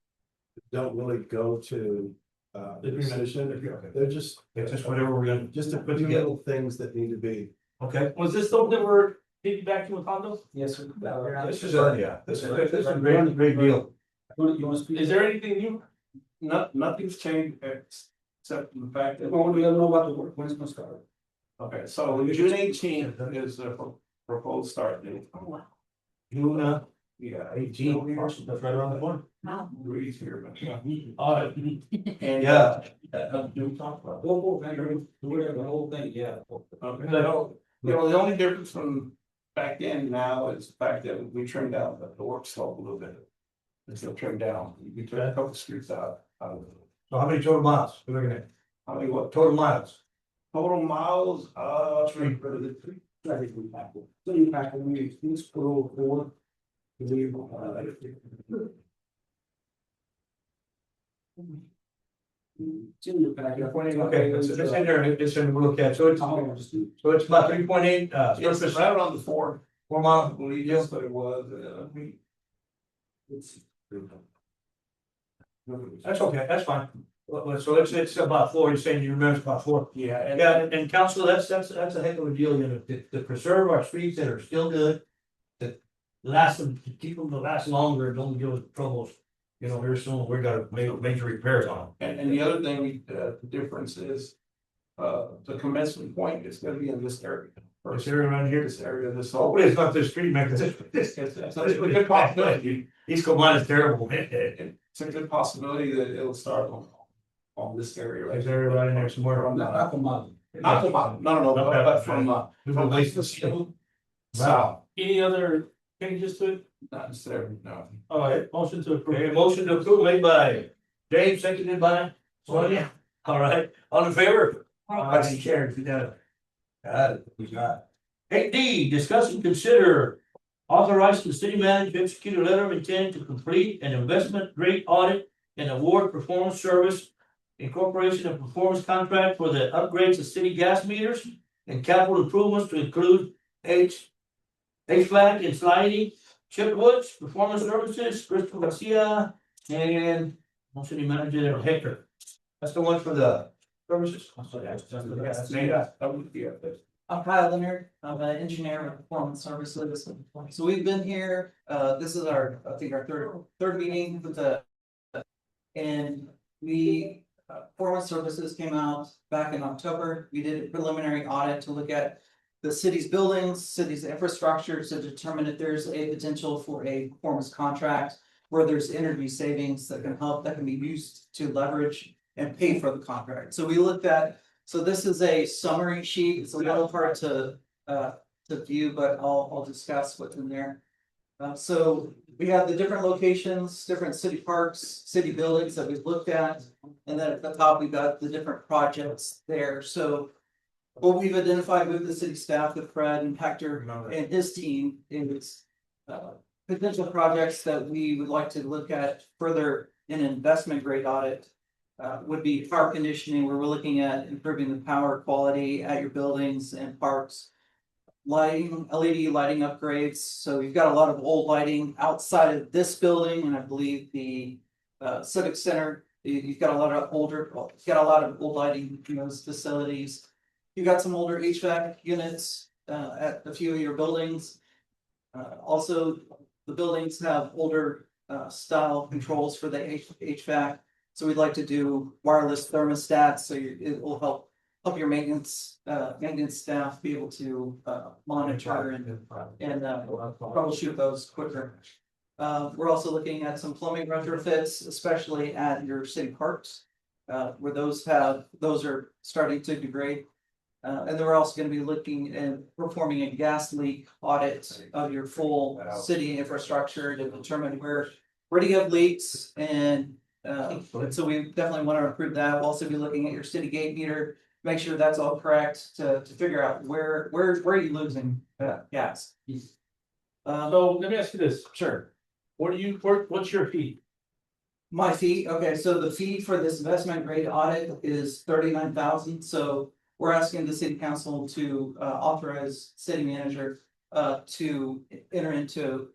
don't really go to the Agreement. decision. They're just, it's just whatever we're gonna. just a Put few together. little things that need to be. Okay. Was this something we're piggybacking with Hondo? Yes, sir. This is a great deal. You want to speak? Is there anything new? Nothing's changed except for the fact that. Well, we don't know about the work, when it's gonna start. Okay, so June 18th is the proposed start date. June Yeah. 18, that's right around the corner. Breeze here, but. All right. And, Do we talk about? the whole thing, yeah. Okay, the only difference from back then now is the fact that we trimmed down the work scope a little bit. It's still trimmed down, we took a couple streets out of it. So how many total miles we're looking at? I mean, what Total miles? total miles, So you pack, we put over 4. Okay, it's in there, it's in, we'll look at, so it's about 3.8, it's surface, right around the 4 mile. believe, yes, but it was, That's okay, that's fine. So it's about 4, you're saying you remember it's about 4. yeah, and Yeah, and council, that's a heck of a deal, you know, to preserve our streets that are still good. To last them, to keep them to last longer, don't deal with troubles. You know, here soon, we gotta make major repairs on and the other thing, the difference is, the commencement point is gonna be in this area. them. This area around here, This area, this whole. hopefully it's not this street, man, cause It's a good possibility, East Coast is terrible, man. it's a good possibility that it'll start on this area. There's area right in there somewhere. Not from, no, but from Lakeland south, Any other changes to it? not necessarily, no. All right, motion to approve. Okay, motion to approve made by Dave, seconded by Sonia. All right, all in favor? Motion carried, we got it. Got it, we got it. 8D, discuss and consider authorizing the city manager to execute a letter of intent to complete an investment grade audit and award performance service incorporation of performance contract for the upgrades of city gas meters and capital improvements to include HVAC and sliding, Chip Woods, Performance Services, Crystal Garcia, and city manager there, Hector. That's the one for the services. I'm Kyle Leonard, I'm an engineer with Performance Services. So we've been here, this is our, I think our third meeting with the. And we, Performance Services came out back in October, we did a preliminary audit to look at. The city's buildings, city's infrastructure to determine if there's a potential for a performance contract. Where there's energy savings that can help, that can be used to leverage and pay for the contract. So we looked at, so this is a summary sheet, it's a little hard to view, but I'll discuss what's in there. So we have the different locations, different city parks, city buildings that we've looked at. And then at the top, we've got the different projects there, so. What we've identified with the city staff, with Fred and Hector and his team is. Potential projects that we would like to look at further in an investment grade audit. Would be power conditioning, where we're looking at improving the power quality at your buildings and parks. Lighting, LED lighting upgrades, so we've got a lot of old lighting outside of this building, and I believe the Civic Center. You've got a lot of old lighting in those facilities. You've got some older HVAC units at a few of your buildings. Also, the buildings have older style controls for the HVAC. So we'd like to do wireless thermostats, so it will help your maintenance staff be able to monitor and troubleshoot those quicker. We're also looking at some plumbing retrofits, especially at your city parks. Where those are starting to degrade. And then we're also gonna be looking and performing a gas leak audit of your full city infrastructure to determine where do you have leaks and. So we definitely want to approve that. We'll also be looking at your city gate meter, make sure that's all correct to figure out where are you losing gas. So let me ask you this, Sure. what's your fee? My fee, okay, so the fee for this investment grade audit is $39,000, so. We're asking the city council to authorize city manager to enter into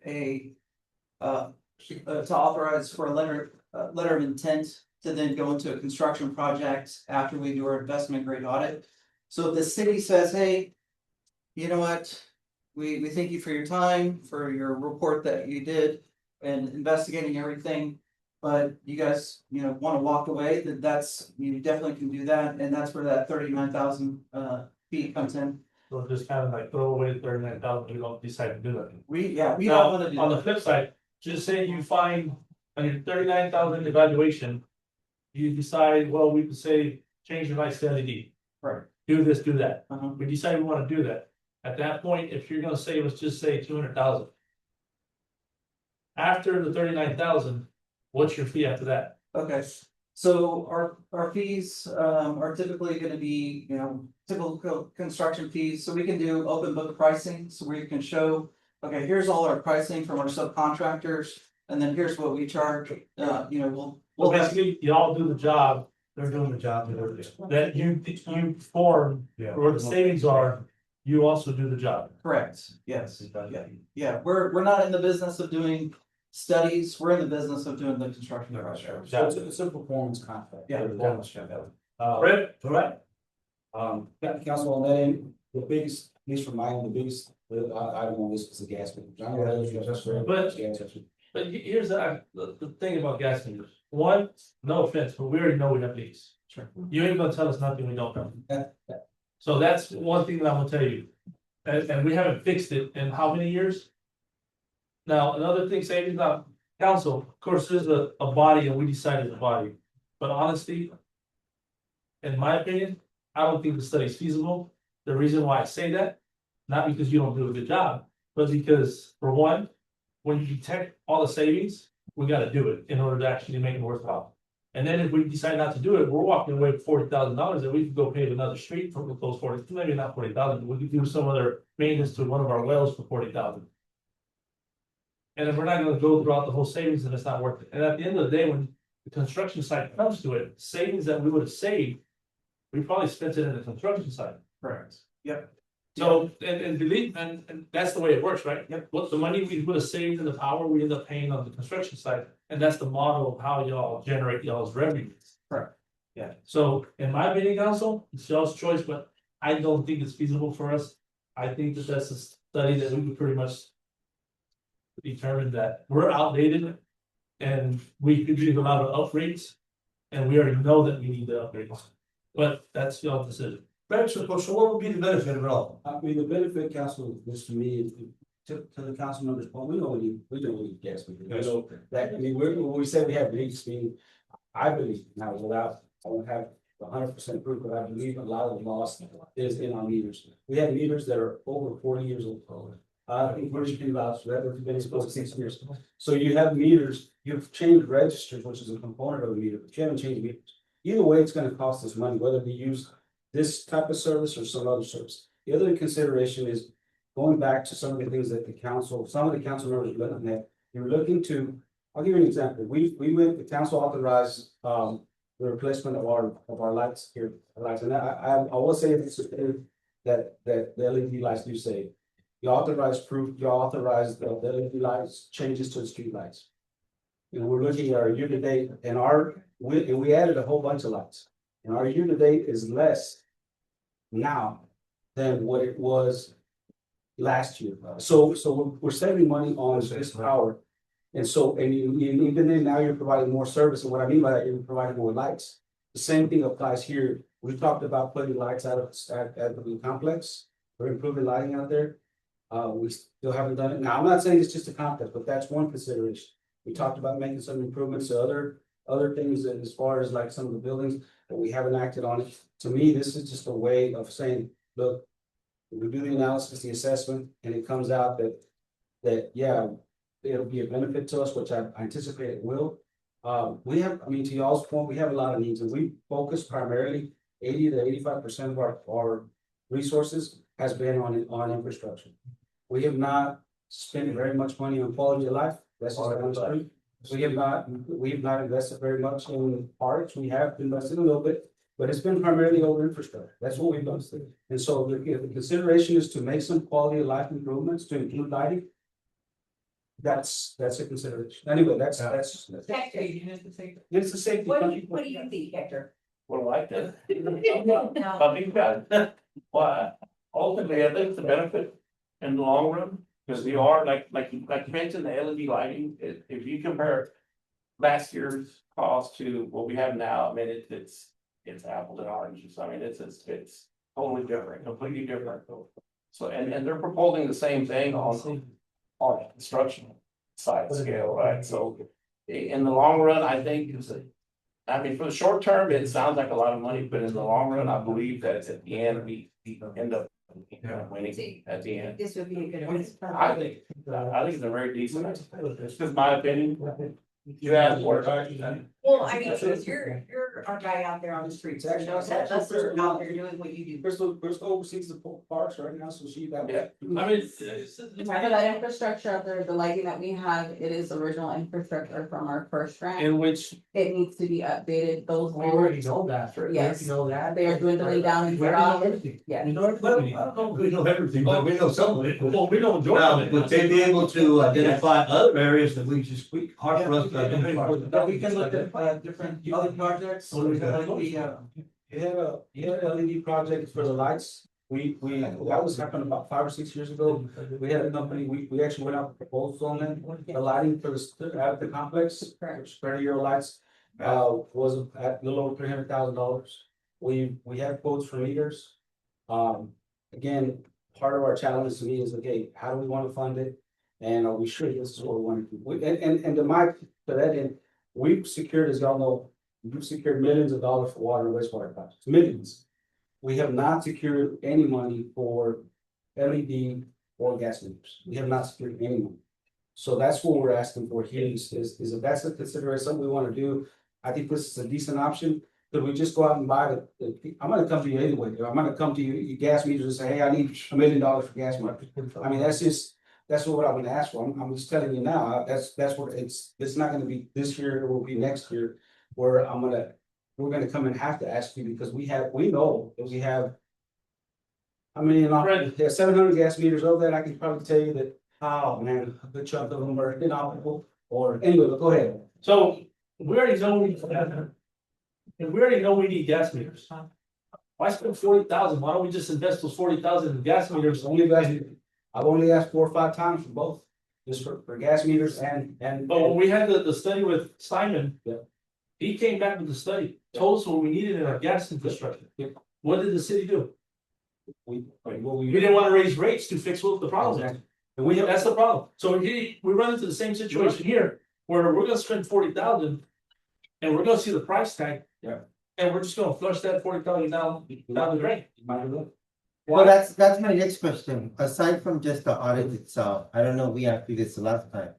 to authorize for a letter of intent to then go into a construction project after we do our investment grade audit. So if the city says, hey, you know what, we thank you for your time, for your report that you did and investigating everything. But you guys, want to walk away, you definitely can do that, and that's where that 39,000 fee comes in. So just kind of like throw away the 39,000, we don't decide to do that. We don't Now, wanna do on the that. flip side, just say you find on your 39,000 evaluation. You decide, well, we could say, change your lights to LED. Right. Do this, do that. Uh-huh. We decide we wanna do that. At that point, if you're gonna say, let's just say 200,000. After the 39,000, what's your fee after that? Okay, so our fees are typically gonna be, you know, typical construction fees, so we can do open book pricing, so we can show. Okay, here's all our pricing from our subcontractors, and then here's what we charge, you know, Well, we'll have. basically, y'all do the job, they're doing the job, that you form, where the savings are, you also do the job. Correct, yes, yeah, we're not in the business of doing studies, we're in the business of doing the construction project. So it's a performance contract. Yeah. Fred, correct? Council, on that end, the biggest, at least from my end, the biggest, item on this is the gas meters. I know others are just- But- gas meters. But here's the thing about gas meters. One, no offense, but we already know we have leaks. Sure. You ain't gonna tell us nothing we don't know. So that's one thing that I'm gonna tell you. And we haven't fixed it in how many years? Now, another thing, savings on council, of course, there's a body and we decide as a body, but honestly. In my opinion, I don't think the study is feasible. The reason why I say that, not because you don't do a good job, but because, for one. When you detect all the savings, we gotta do it in order to actually make it worthwhile. And then if we decide not to do it, we're walking away with $40,000 and we could go pave another street for those 40, maybe not 40,000, but we could do some other maintenance to one of our wells for 40,000. And if we're not gonna go throughout the whole savings, then it's not worth it. And at the end of the day, when the construction site comes to it, savings that we would have saved. We probably spent it in the construction site. Correct. Yep. So, and believe, and that's the way it works, right? Yep. What the money we would have saved in the power, we end up paying on the construction side, and that's the model of how y'all generate y'all's revenues. Correct. Yeah. So, in my opinion, council, it's y'all's choice, but I don't think it's feasible for us. I think that that's a study that we could pretty much. Determine that we're outdated. And we could do a lot of upgrades. And we already know that we need the upgrades, but that's y'all's decision. Right, so what would be the benefit of it all? I mean, the benefit, council, this to me, is to the council members, point, we know we need gas meters. We know that, I mean, when we say we have leaks, I mean, I believe, now, without, I don't have 100% proof, but I believe a lot of the loss is in our meters. We have meters that are over 40 years old. I think we're just about, so that would been supposed to 6 years. So you have meters, you've changed registers, which is a component of the meter, but you haven't changed meters. Either way, it's gonna cost us money, whether we use this type of service or some other service. The other consideration is going back to some of the things that some of the council members are looking at. You're looking to, I'll give you an example. The council authorized, the replacement of our lights here, and I will say this, that the LED lights do say. You authorized the LED lights changes to the street lights. You know, we're looking at our year to date and we added a whole bunch of lights. And our year to date is less now than what it was last year. So we're saving money on this power. And so, and even then now you're providing more service. And what I mean by that, you're providing more lights. The same thing applies here. We talked about putting lights out at the complex. We're improving lighting out there. We still haven't done it. Now, I'm not saying it's just a complex, but that's one consideration. We talked about making some improvements to other things as far as like some of the buildings, but we haven't acted on it. To me, this is just a way of saying, look, we do the analysis, the assessment, and it comes out that yeah, it'll be a benefit to us, which I anticipate it will. We have, I mean, to y'all's point, we have a lot of needs, and we focus primarily 80 to 85% of our resources has been on infrastructure. We have not spent very much money on quality of life. That's just honestly. We have not invested very much in parks. We have invested a little bit, but it's been primarily over infrastructure. That's what we've done. And so the consideration is to make some quality of life improvements to include lighting. That's a consideration. Anyway, that's It's a safety. it's a safety. What do you think, Hector? Well, like that. No. I think that, well, ultimately, I think the benefit in the long run, because they are like you mentioned, the LED lighting, if you compare. Last year's cost to what we have now, I mean, it's apples and oranges, I mean, it's totally different, completely different. So, and they're proposing the same thing on the construction side scale, right? So in the long run, I think I mean, for the short term, it sounds like a lot of money, but in the long run, I believe that at the end, we end up winning at the end. This would be a good. I think it's a very decent, it's just my opinion. You asked for it. Well, I mean, you're our guy out there on the streets, you know, that's out there doing what you do. Crystal oversees the parks right now, so she that. Yeah. I mean, Remember that infrastructure out there, the lighting that we have, it is original infrastructure from our first grant. in which It needs to be updated, those. we already know that. Yes. We know that. They are dwindling down in We already know Rock. everything. Yeah. We know everything. I don't know if we know everything, Well, but we know some of it. well, we know Now, majority of would it. they be able to identify other areas that hard for us to identify? But we can look at different other projects, so we can like the You had a LED project for the lights. That was happened about 5 or 6 years ago. We had a company, we actually went out with proposals on that. The lighting for the complex, which 30-year lights, was at a little over $300,000. We have quotes for meters. Again, part of our challenge to me is, okay, how do we want to fund it? And are we sure this is what we want to do? And to that end, we've secured, as y'all know, we've secured millions of dollars for water and wastewater projects, millions. We have not secured any money for LED or gas meters. We have not secured any money. So that's what we're asking for here is if that's a consideration, something we want to do. I think this is a decent option. Could we just go out and buy I'm gonna come to you anyway. I'm gonna come to you gas meters and say, hey, I need $1 million for gas meters. I mean, that's what I'm gonna ask for. I'm just telling you now, that's what it's not gonna be this year, it will be next year. Where we're gonna come and have to ask you because we know that we have. I mean, there's 700 gas meters over that. I can probably tell you that, oh man, a good chunk of them are inoperable or anyway, but go ahead. So we already know we need gas meters. Why spend 40,000? Why don't we just invest those 40,000 in gas meters? I've only asked 4 or 5 times for both, just for gas meters and. But when we had the study with Simon. Yeah. He came back with the study, told us what we needed in our gas infrastructure. Yeah. What did the city do? We didn't want to raise rates to fix what the problem is. And That's the problem. So we run into the same situation here, where we're gonna spend 40,000. And we're gonna see the price tag. Yeah. And we're just gonna flush that 40,000 down the drain. Well, that's my next question. Aside from just the audit itself, I don't know, we asked you this the last time.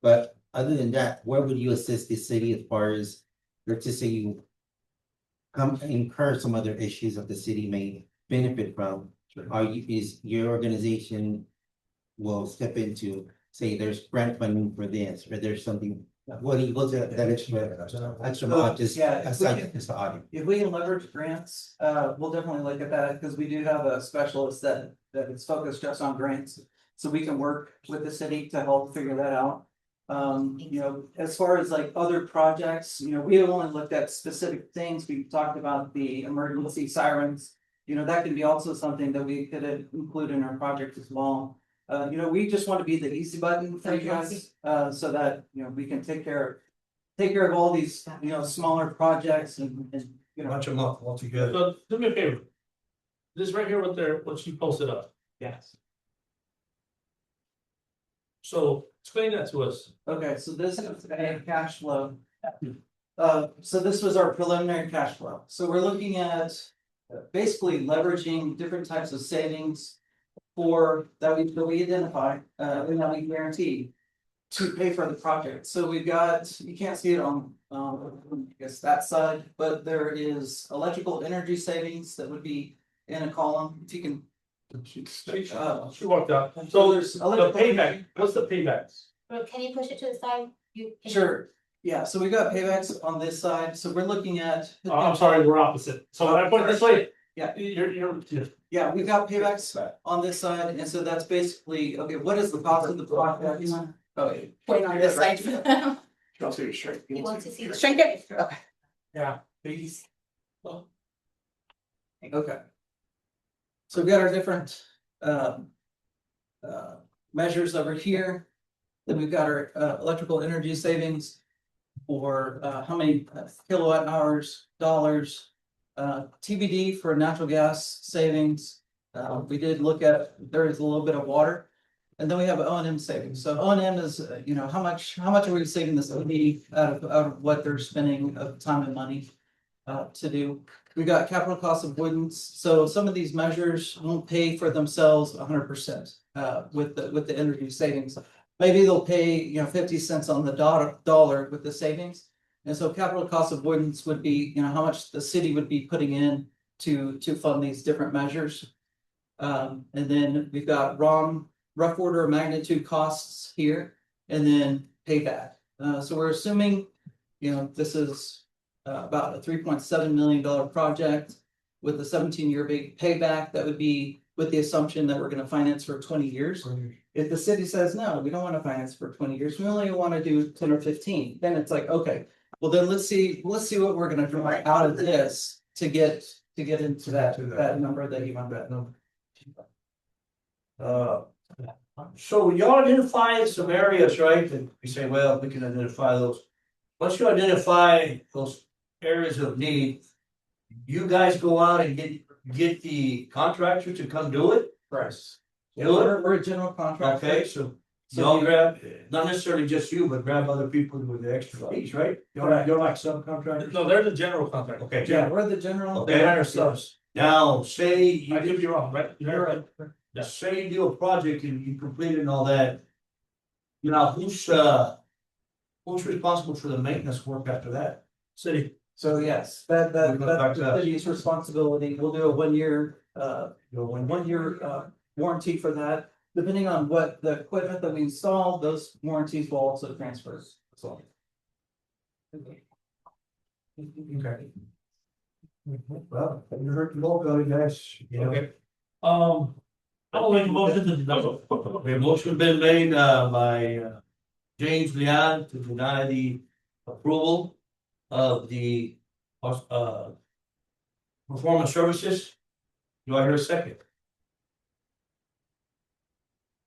But other than that, where would you assist the city as far as, let's just say you incur some other issues that the city may benefit from? Is your organization will step into, say, there's grant funding for this, or there's something, what do you go to that extra amount, just aside just the audit? If we can leverage grants, we'll definitely look at that, because we do have a specialist that is focused just on grants. So we can work with the city to help figure that out. As far as like other projects, we have only looked at specific things. We've talked about the emergency sirens. That could be also something that we could include in our project as well. We just want to be the easy button for you guys, so that, we can take care of all these, smaller projects and. Bunch them up altogether. So do me a favor. This right here, what you posted up. Yes. So explain that to us. Okay, so this is a cash flow. So this was our preliminary cash flow. So we're looking at basically leveraging different types of savings that we identify, and that we guarantee to pay for the project. So we've got, you can't see it on, I guess that side, but there is electrical energy savings that would be in a column. If you can. She walked out. So there's the payback. What's the paybacks? Can you push it to the side? Sure, yeah, so we got paybacks on this side, so we're looking at. Oh, I'm sorry, we're opposite. So when I put it this way. Yeah. You're. Yeah, we've got paybacks on this side, and so that's basically, okay, what is the cost of the project? Oh, yeah. Point on this side. I'll see you straight. He wants to see. Shrink it. Okay. Yeah. Please. Okay. So we've got our different measures over here. Then we've got our electrical energy savings for how many kilowatt hours, dollars. TBD for natural gas savings. We did look at, there is a little bit of water. And then we have O&M savings. So O&M is, how much are we saving the city out of what they're spending of time and money to do? We got capital cost avoidance. So some of these measures won't pay for themselves 100% with the energy savings. Maybe they'll pay, 50 cents on the dollar with the savings. And so capital cost avoidance would be, how much the city would be putting in to fund these different measures. And then we've got rough order of magnitude costs here, and then payback. So we're assuming, this is about a $3.7 million project with a 17-year big payback. That would be with the assumption that we're going to finance for 20 years. If the city says, no, we don't want to finance for 20 years, we only want to do 10 or 15, then it's like, okay, well then let's see what we're going to draw out of this to get into that number that you want, that number. So y'all identify some areas, right, that we say, well, we can identify those. Once you identify those areas of need, you guys go out and get the contractor to come do it? Price. Do it? We're a general contractor. Okay, so y'all grab, not necessarily just you, but grab other people with the expertise, right? You're like subcontractors? No, there's a general contract. Okay. Yeah, we're the general. Okay. They hire subs. Now, say I you could be wrong, right? You're right. say you do a project and you complete it and all that. Who's responsible for the maintenance work after that? City. So yes, that's the city's responsibility. We'll do a 1 year, 1 year warranty for that. Depending on what the equipment that we install, those warranties will also transfer. So. Okay. Well, you heard the local guys, Okay. I'll make a motion to deny. We have motion been made by James Leon to deny the approval of the performance services. Do I hear a second?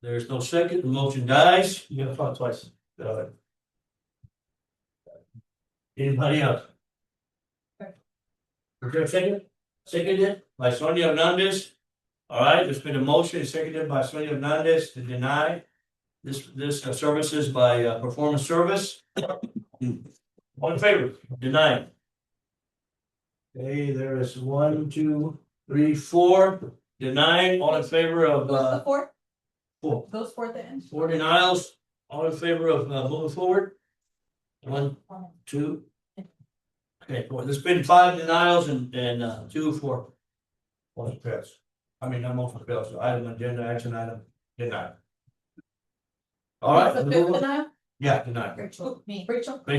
There's no second, the motion dies. You gotta talk twice. Anybody else? Okay, second? Seconded by Sonia Hernandez. All right, there's been a motion seconded by Sonia Hernandez to deny this services by performance service. All in favor, deny. Okay, there is 1, 2, 3, 4 denying, all in favor of The fourth, four. those four things. 4 denials, all in favor of moving forward? 1, 2. Okay, well, there's been 5 denials and 2 for motion fails. I mean, not motion fails, so item agenda action item denied. All right. The fifth denial? Yeah, denied. Rachel. Thank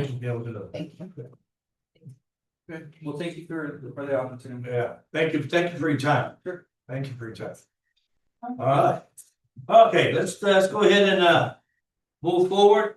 you, yeah, we'll do that. Thank you. Good. Well, thank you for the opportunity. Yeah, thank you for your time. Sure. Thank you for your time. All right. Okay, let's go ahead and move forward.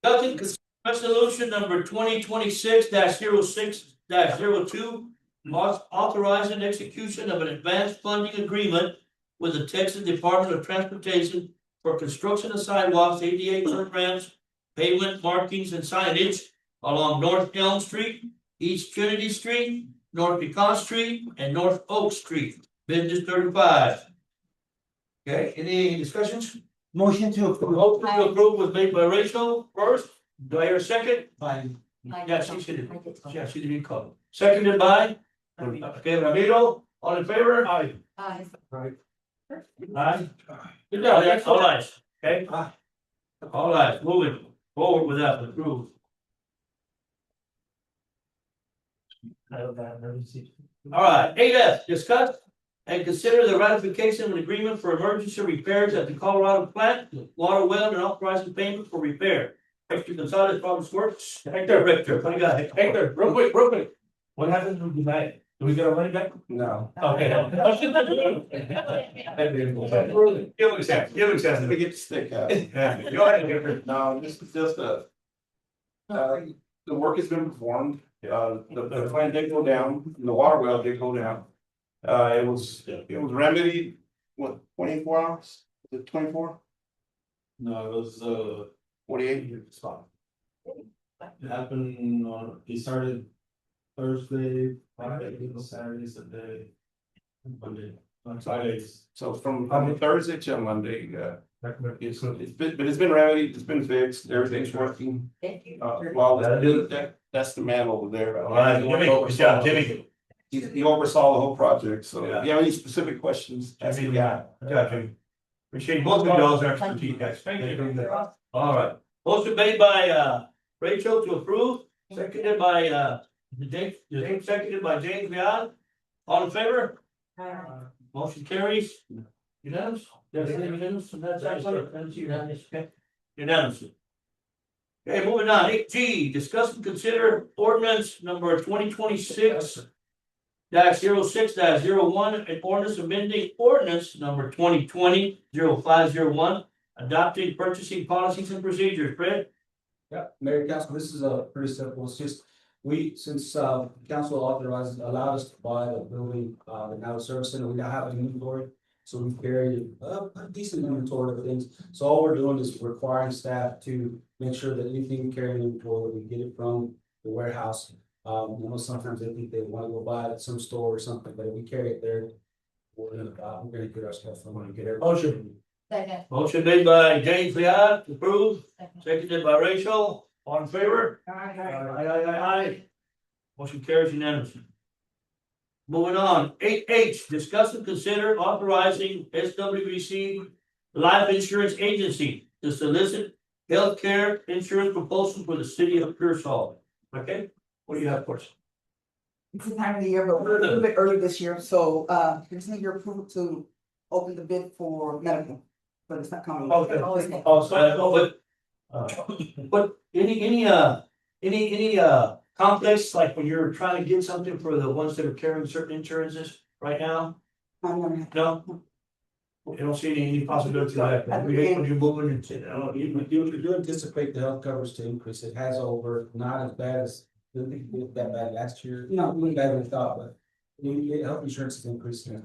Discussing resolution number 2026-06-02, authorizing execution of an advanced funding agreement with the Texas Department of Transportation for construction of sidewalks, ADA turn ramps, pavement markings and signage along North Elm Street, East Trinity Street, North Pecan Street, and North Oak Street, Business 35. Okay, any discussions? Motion to approve. Motion to approve was made by Rachel first. Do I hear a second? Fine. Yeah, she did. Yeah, she didn't call. Seconded by? Okay, Ramiro, all in favor? Aye. Aye. Aye. Good job, that's all ayes, okay? All ayes, moving forward with that, approve. All right, 8F, discuss and consider the ratification of an agreement for emergency repairs at the Colorado plant, water well, and authorizing payment for repair. Hector Gonzalez, Public Works. Hector, what do you got? Hector, real quick. What happened to deny? Do we get our money back? No. Okay. Give him a chance, Let me get the stick out. Yeah, go ahead, Hector. No, this is just the work has been performed, the plant did go down, the water well did go down. It was remedied, what, 24 hours? Was it 24? No, it was 48? it happened on, he started Thursday, Friday, Saturday, Sunday, Monday, on Fridays. So from Thursday to Monday, it's been remedied, it's been fixed, everything's working. Thank you. Well, that's the man over there. All right, Jimmy, good job, Jimmy. He oversaw the whole project, so Yeah. if you have any specific questions, that's the guy. Good job, Jimmy. Appreciate both of y'all's expertise, guys. Thank you. All right, motion made by Rachel to approve, seconded by James, seconded by James Leon. All in favor? Motion carries. Unanimous? Yes, unanimous, and that's actually, that's unanimous, okay? Unanimous. Okay, moving on, 8G, discuss and consider ordinance number 2026 -06-01, an ordinance amending ordinance number 2020-0501, adopting purchasing policies and procedures. Fred? Yeah, Mayor Council, this is pretty simple, it's just, since council authorized, allowed us to buy the building, the now service center, we now have an inventory. So we carry a decent inventory of things, so all we're doing is requiring staff to make sure that anything we carry in inventory, we get it from the warehouse. Sometimes they think they wanna go buy it at some store or something, but if we carry it there, we're gonna get our stuff from, we're gonna get everything. Motion. Second. Motion made by James Leon to approve, seconded by Rachel. All in favor? Aye. Motion carries unanimously. Moving on, 8H, discuss and consider authorizing SWBC Life Insurance Agency to solicit healthcare insurance proposal for the city of Pearsall. Okay, what do you have for us? It's the time of the year, but we're a little bit early this year, so just need your approval to open the bid for medical, but it's not coming. Okay. But any complex, like when you're trying to get something for the ones that are carrying certain insurances right now? No? You don't see any possibility of that, when you're moving and, You do anticipate the health coverage to increase, it has over, not as bad as, didn't think it was that bad last year. No. Better than we thought, but health insurance is increasing.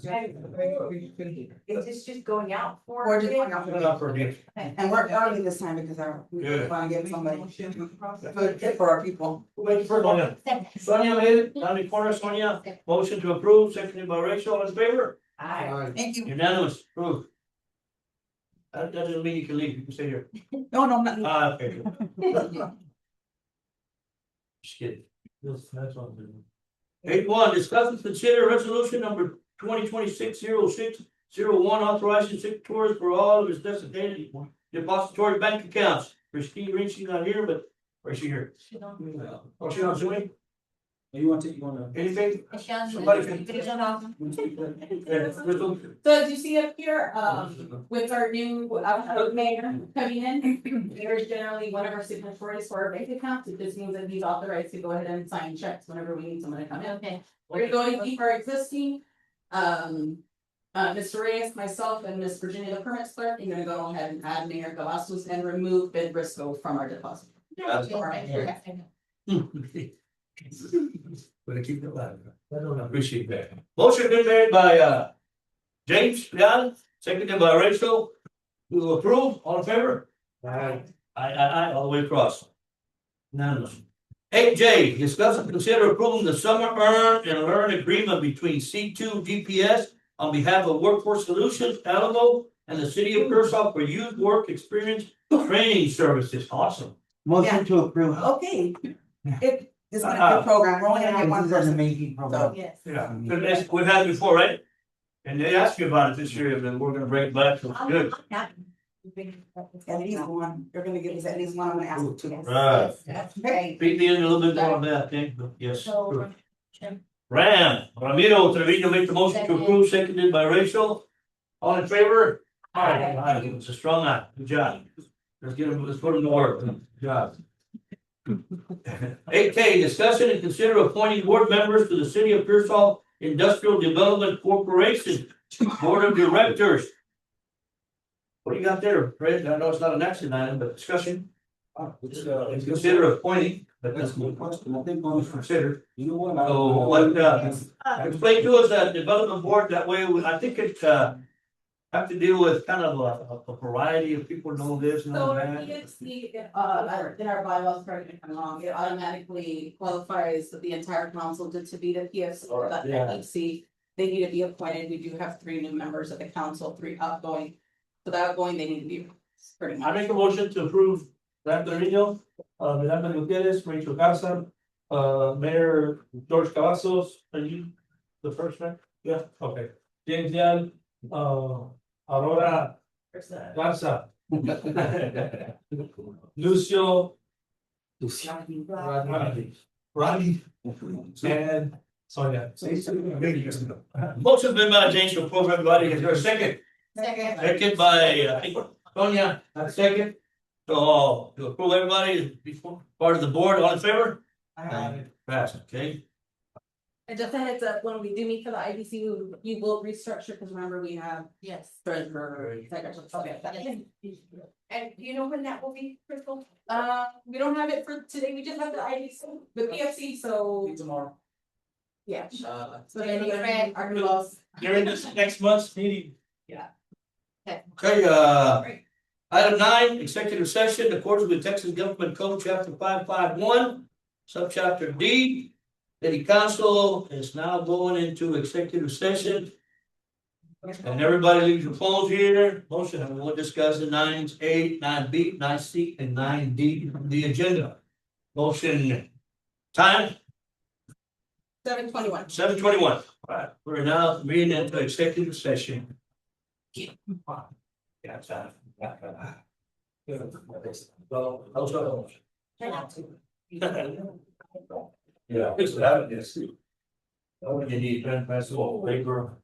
It's just going out for. We're just going out for not for me. And we're early this time because we're trying to get somebody good for our people. Wait for Sonia. Sonia made it, down the corner, Sonia, motion to approve, seconded by Rachel, all in favor? Aye. Thank you. Unanimous, approved. That doesn't mean you can leave, you can stay here. No, I'm not. Okay. Just kidding. That's one. 8.1, discuss and consider resolution number 2026-0601, authorizing signatories for all of its designated depository bank accounts. Christine Rinchie not here, but where's she here? Oh, she not doing You wanna? anything? Somebody can- So as you see up here, with our new mayor coming in, there's generally one of our signatories for our bank accounts. It just means that he's authorized to go ahead and sign checks whenever we need someone to come in. Okay. We're going to keep our existing, Mr. Reyes, myself, and Miss Virginia, the permit clerk, you're gonna go ahead and add Mayor Cavazos and remove Ben Briscoe from our deposit. Gonna keep it alive. I don't appreciate that. Motion been made by James Leon, seconded by Rachel. We will approve, all in favor? Aye, all the way across. Unanimous. 8J, discuss and consider approving the summer earn and learn agreement between C2 GPS on behalf of Workforce Solutions, Alamo, and the city of Pearsall for youth work experience training services. Awesome. Motion to approve. Okay. It's been a good program. We're only gonna get one This is an person. amazing program. Yes. Yeah, we've had it before, right? And they asked you about it this year, and then we're gonna bring it back, so it's good. At least one. You're gonna give us at least one. I'm gonna ask for two. Right. Okay. Beat me in a little bit more on that, I think, but yes. Ramiro Trevino made the motion to approve, seconded by Rachel. All in favor? Aye. It's a strong eye, good job. Let's put him to work, good job. 8K, discussion and consider appointing board members to the City of Pearsall Industrial Development Corporation Board of Directors. What do you got there, Fred? I know it's not an action item, but discussion. Consider appointing, but that's my question. I think one is considered. You know what? So what, explain to us that development board, that way, I think it's, have to deal with kind of a variety of people know this, So know our that. PFC, in our bylaws, correct me if I'm wrong, it automatically qualifies the entire council to be the PFC, that Yeah. HC. They need to be appointed, we do have 3 new members of the council, 3 outgoing, so the outgoing, they need to be pretty I much. make a motion to approve Ramon Torino, Miranda Gutierrez, Rachel Garza, Mayor George Cavazos, are you the first one? Yeah, okay. James Dial, Aurora Garza. Lucio. Rodney. And Sonia. Motion been by James to approve everybody, is there a second? Second by, I think, Sonia, a second. So, to approve everybody, before, part of the board, all in favor? Pass, okay? And just a heads up, when we do meet for the IBC, you will restructure, because remember, we have. Yes. Treasurer, secretary, okay. And do you know when that will be, Crystal? We don't have it for today, we just have the IBC, the PFC, so. Tomorrow. Yeah. Uh, So then our new laws. During this next month's meeting. Okay, item 9, executive session, in accordance with Texas Government Code, chapter 551, subchapter D. City Council is now going into executive session. And everybody leaves your phones here, motion, and we'll discuss the 9A, 9B, 9C, and 9D from the agenda. Motion, time, 7:21. 7:21. All right, we're now meeting into executive session. Yeah, it's that, yes. Oh, you need pen, pencil, paper.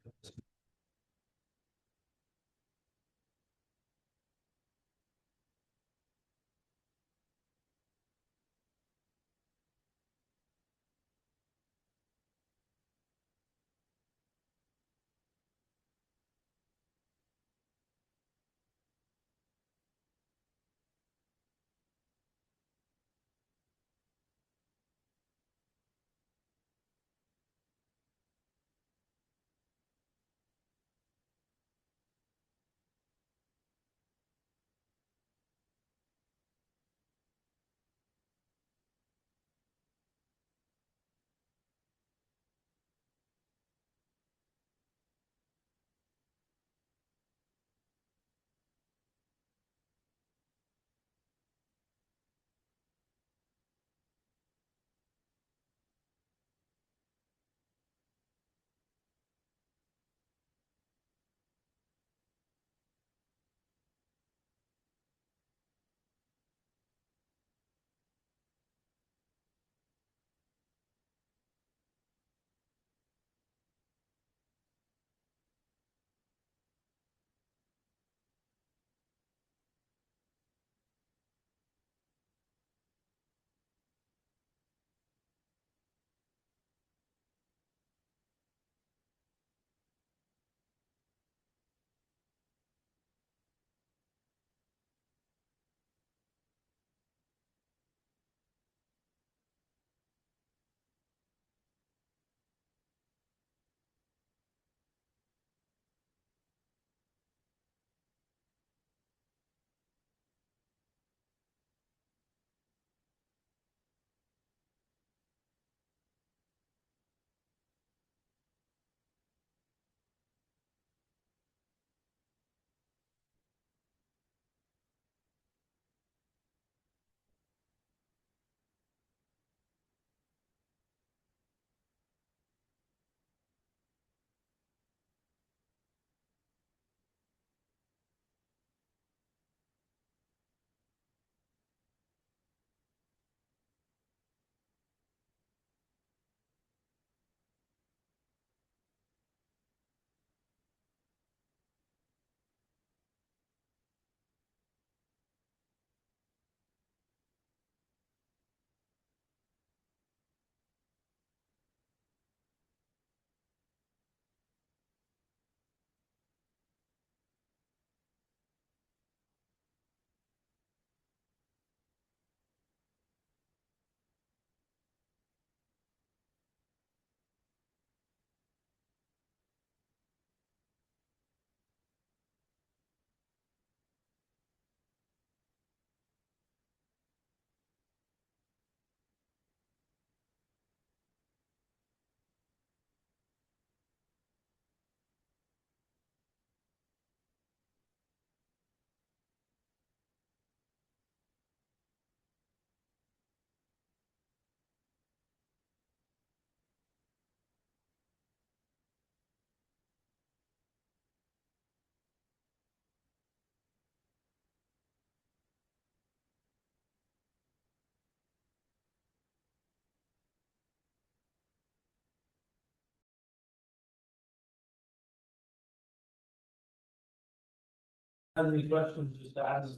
Have any questions, just ask.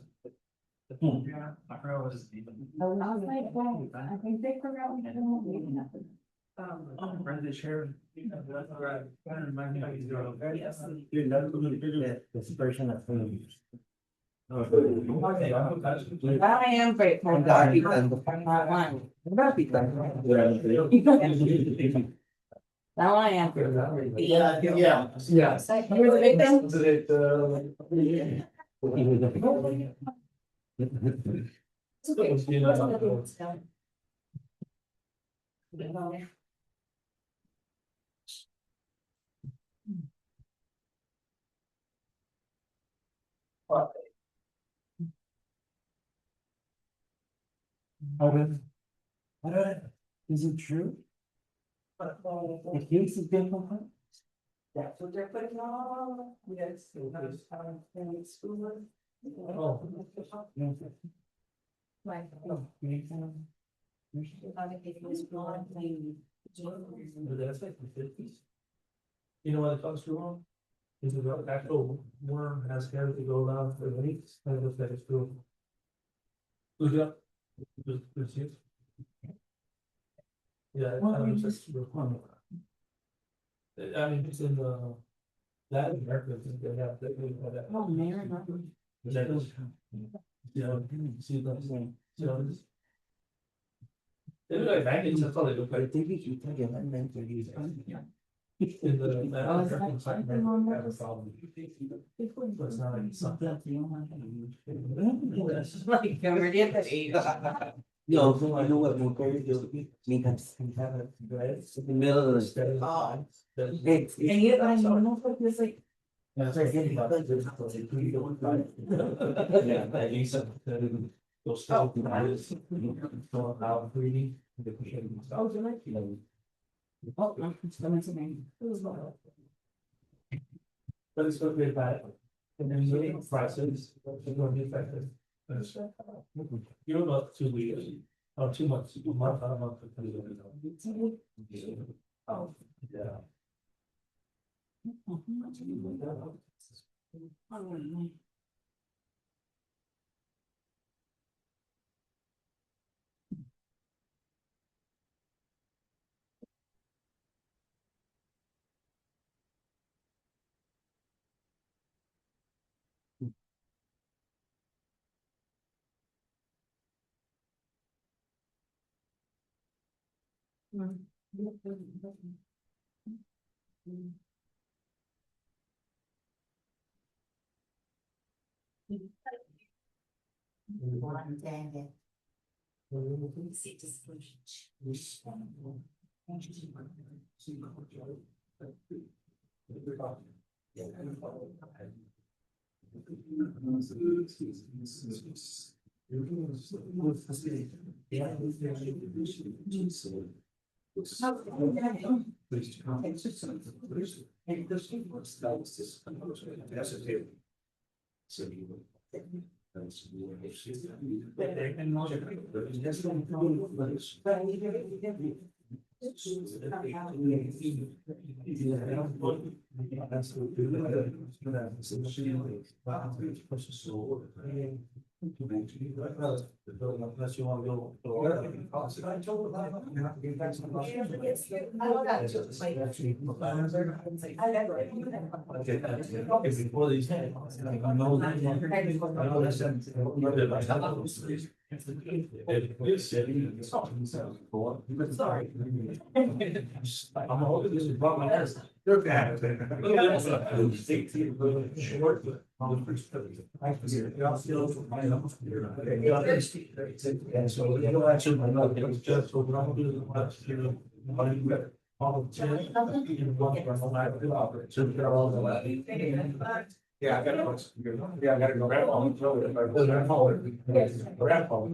Yeah, I forgot what his name. I think they forgot we had a meeting. Brenda Sharon. That's all right. This version of food. Okay, I'm okay. I am grateful. I'm sorry, I'm the- Now I am. Yeah, yeah, yeah. You were the victim? Was it, Is it true? The case has been confirmed? That's what they're putting on. Yes. Oh. Right. You know what it comes from? Is the actual worm has hair to go down the legs, and it looks like it's true. Look it up. Let's see. Yeah. I mean, it's in the Latin America, they have that. Oh, man. Yeah, see that? They look like maggots, that's all they look like. In the Latin American side, they have a problem. But it's not like something. Yo, so I know what Mulberry do, make us have it, it's in the middle of the. It's. And you, I know, it's like. Yeah, it's like getting about it. Yeah, I think so. Those stuff, out breeding. Oh, do you like? Oh, it's coming to me. But it's gonna be bad. And then you get prices, it's gonna be effective. You don't know 2 weeks, or 2 months, a month, a month. Oh. Yeah. Unless you wanna go. Before these. I know sorry. I'm hoping this is about my hair. They're bad. Short. And so you don't actually know it was just so what I'm doing. All the so they're all the way. Yeah, I gotta go. Yeah, I gotta go. Grandpa.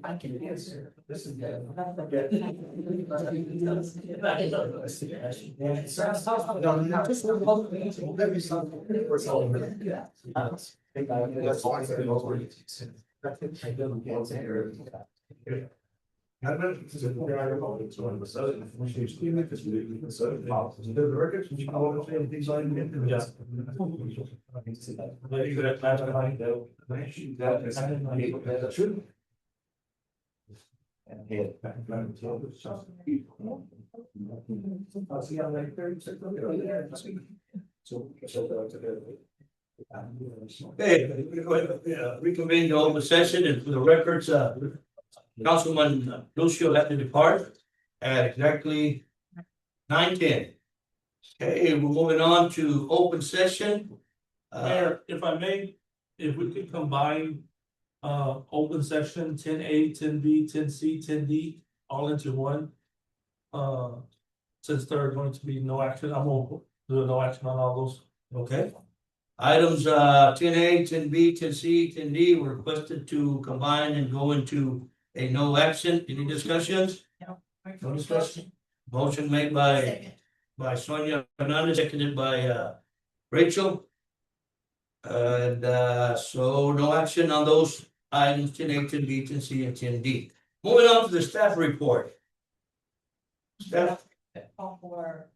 I can answer. This is Okay, reconvene the open session and for the records, Councilman Lucio had to depart at exactly 9:10. Okay, we're moving on to open session. Mayor, if I may, if we could combine open session 10A, 10B, 10C, 10D, all into one. Since there are going to be no action, I'm gonna do no action on all those. Okay. Items 10A, 10B, 10C, 10D were requested to combine and go into a no action. Any discussions? No discussion. Motion made by Sonia Fernandez, seconded by Rachel. And so no action on those items 10A, 10B, 10C, and 10D. Moving on to the staff report. Staff.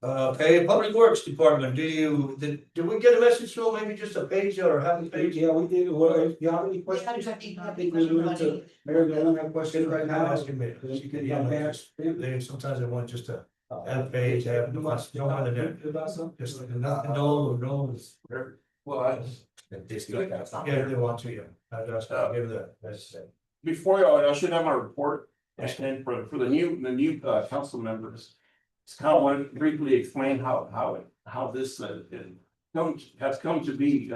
Okay, Public Works Department, did we get a message from maybe just a page or half a page? Yeah, we did, well, if you have any questions, I think we're doing it to, Mayor, they don't have questions right now. She could, they sometimes they want just a half page, have, no, About something? just, no. Well, Yeah, they want to, yeah. I just, give that's. before y'all, I should have my report, and for the new council members. Just kind of want to briefly explain how this has come to be.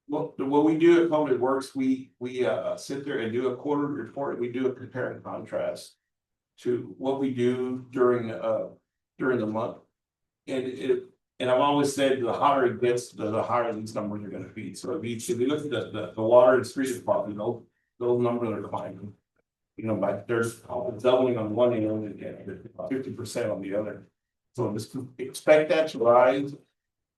What we do at Public Works, we sit there and do a quarterly report. We do a compare and contrast to what we do during the month. And I've always said the hotter it gets, the higher these numbers are going to be. So if you look at the water and street department, those numbers are climbing. You know, there's doubling on one end and 50% on the other. So just expect that to rise.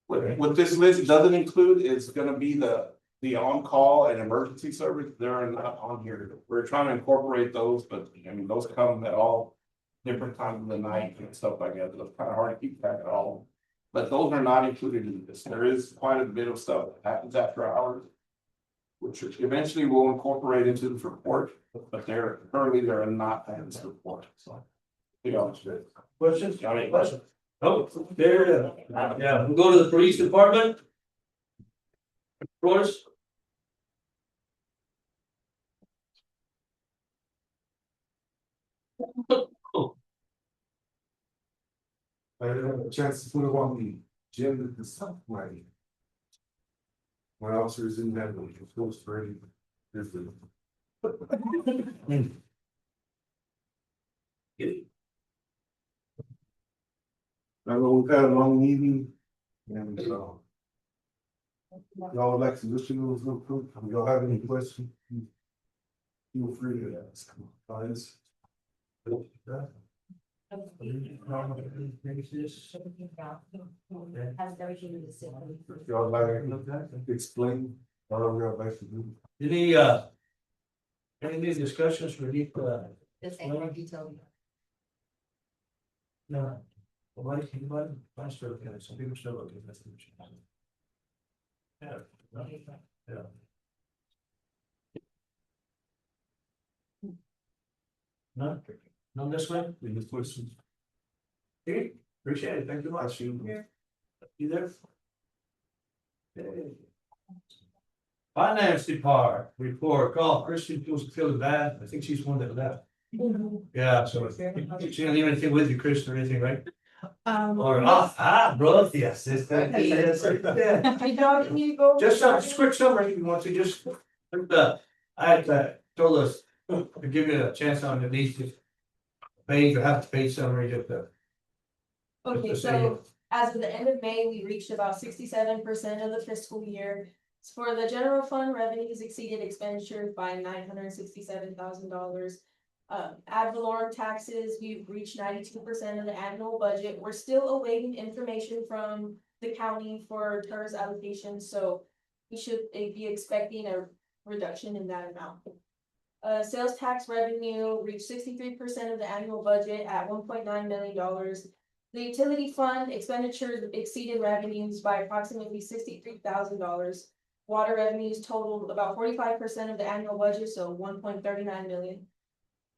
What this list doesn't include is gonna be the on-call and emergency service. They're not on here. We're trying to incorporate those, but I mean, those come at all different times of the night and stuff like that. It's kind of hard to keep track of all. But those are not included in this. There is quite a bit of stuff that happens after hours, which eventually will incorporate into the report, but currently they're not in this report, so. You know, Questions? got any questions? Oh, there it is. Yeah, we'll go to the police department. Royce? I didn't have a chance to put it on the agenda this summer. My officers didn't have the tools for any. I know we've had a long meeting and y'all would like to listen to those real quick. If y'all have any questions, feel free to ask. Guys. If y'all like to explain, whatever y'all like to do. Any discussions for the The same more detail. no. Anybody, I'm still looking at, some people still looking at this. Yeah. None this way? Any questions? Okay, appreciate it, thank you much. You there? Okay. Finance Department report, call Christian feeling bad, I think she's one that left. Yeah, so she didn't leave anything with you, Chris, or anything, right? Or bro, yes, it's that. Just a quick summary, if you want to just, I told us to give you a chance on at least page or half the page summary of the. Okay, so As of the end of May, we reached about 67% of the fiscal year. For the general fund, revenues exceeded expenditures by $967,000. Ad valorem taxes, we've reached 92% of the annual budget. We're still awaiting information from the county for TERS allocation, so we should be expecting a reduction in that amount. Sales tax revenue reached 63% of the annual budget at $1.9 million. The utility fund expenditures exceeded revenues by approximately $63,000. Water revenues totaled about 45% of the annual budget, so $1.39 million.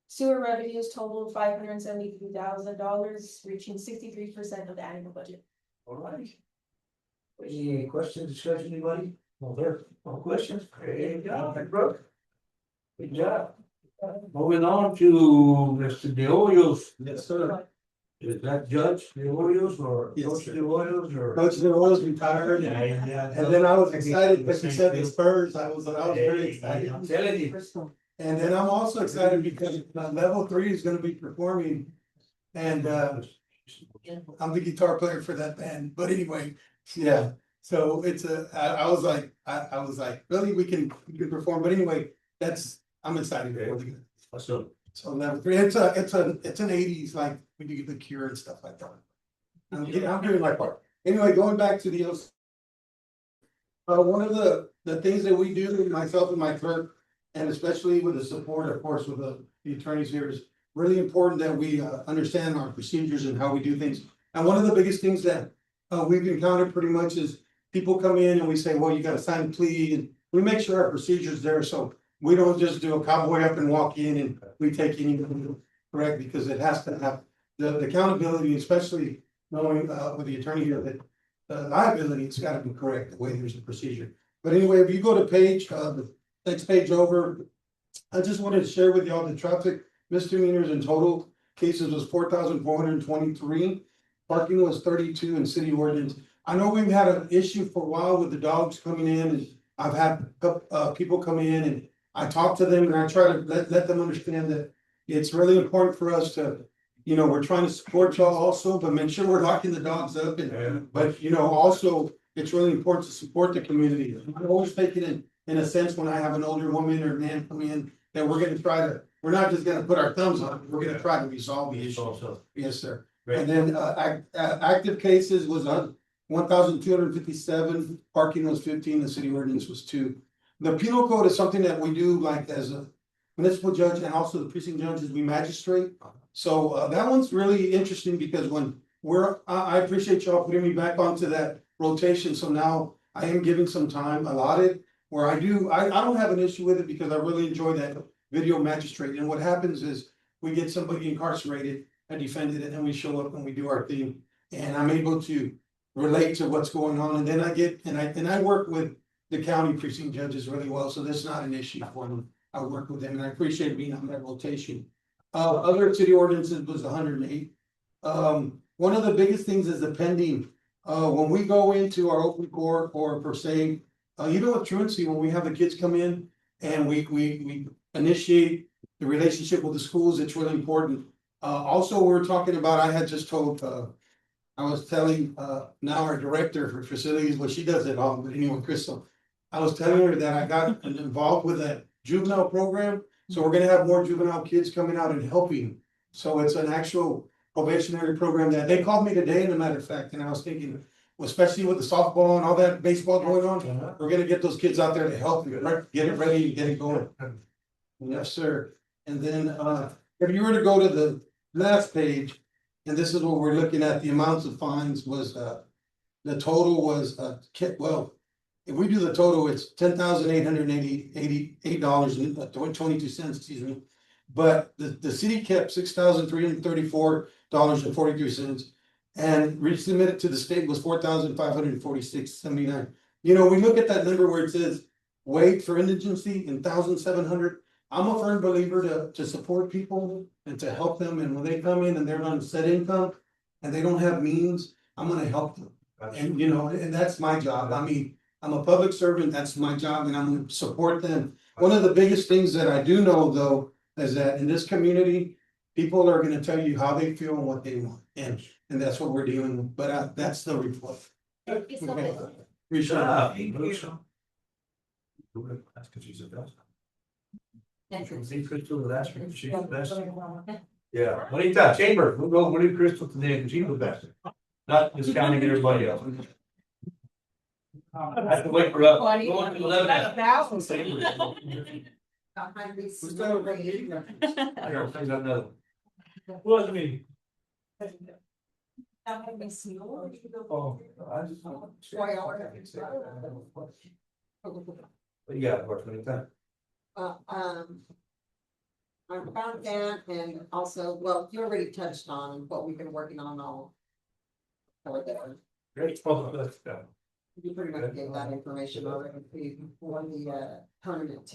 Sewer revenues totaled $573,000, reaching 63% of the annual budget. All right. Any questions, discussion, anybody? No, there, no questions. Great job, Brooke. Good job. Moving on to Mr. De Hoyos. Yes, sir. Is that Judge De Hoyos or Coach De Hoyos or? Coach De Hoyos retired, and then I was excited because he said the Spurs, I was very excited. I'm telling you. And then I'm also excited because level 3 is gonna be performing. And I'm the guitar player for that band, but anyway, yeah. So it's I was like, really, we can perform, but anyway, I'm excited. So So level 3, it's an 80s, like we do the Cure and stuff like that. I'm doing my part. Anyway, going back to the one of the things that we do, myself and my clerk, and especially with the support, of course, with the attorneys here, is really important that we understand our procedures and how we do things. And one of the biggest things that we've encountered pretty much is people come in and we say, well, you gotta sign a plea, and we make sure our procedure's there, so we don't just do a cowboy up and walk in and we take anything, correct, because it has to have the accountability, especially knowing with the attorney here that the liability, it's gotta be correct, the way there's a procedure. But anyway, if you go to the next page over, I just wanted to share with y'all the traffic misdemeanors in total cases was 4,423. Parking was 32 in city ordinance. I know we've had an issue for a while with the dogs coming in, and I've had people come in and I talk to them and I try to let them understand that it's really important for us to, we're trying to support y'all also, but make sure we're locking the dogs up but also it's really important to support the community. I always take it in a sense when I have an older woman or man come in that we're not just gonna put our thumbs on it, we're gonna try to resolve the issue. Yes, sir. And then active cases was 1,257, parking was 15, the city ordinance was 2. The penal code is something that we do like as a municipal judge and also the precinct judges, we magistrate. So that one's really interesting because I appreciate y'all putting me back onto that rotation. So now I am giving some time allotted where I don't have an issue with it because I really enjoy that video magistrate. And what happens is we get somebody incarcerated, a defendant, and then we show up and we do our thing. And I'm able to relate to what's going on. And then I work with the county precinct judges really well. So that's not an issue for them. I work with them and I appreciate being on that rotation. Other city ordinances was 108. One of the biggest things is the pending. When we go into our open court or per se, even with truancy, when we have the kids come in and we initiate the relationship with the schools, it's really important. Also, we're talking about, I had just told, I was telling now our director for facilities, well, she does it all, but anyway, Crystal, I was telling her that I got involved with a juvenile program. So we're gonna have more juvenile kids coming out and helping. So it's an actual probationary program that they called me today, as a matter of fact, and I was thinking, especially with the softball and all that baseball going on, we're gonna get those kids out there to help get it ready, get it going. Yes, sir. And then if you were to go to the last page, and this is what we're looking at, the amounts of fines was the total was if we do the total, it's $10,888.22, excuse me. But the city kept $6,334.43, and resubmitted to the state was $4,546.79. We look at that number where it says wait for indigency in 1,700. I'm a firm believer to support people and to help them, and when they come in and they're on set income and they don't have means, I'm gonna help them. And and that's my job. I mean, I'm a public servant, that's my job, and I'm gonna support them. One of the biggest things that I do know though, is that in this community, People are gonna tell you how they feel and what they want, and that's what we're dealing with, but that's the report. Thank you so much. Appreciate Ah, it. That's because she's the best. Thank you. See Crystal, that's her, she's the best. Yeah, what do you got, Chamber, we'll go, what do Crystal today, because she's the best. Not discounting everybody else. I have to wait for us. Going to 11. I don't think I know. Who has a meeting? Oh, I just. What you got, Mark, what do you got? About that and also, well, you already touched on what we've been working on all. For the, Great, well, let's go. you pretty much gave that information already for the tournament.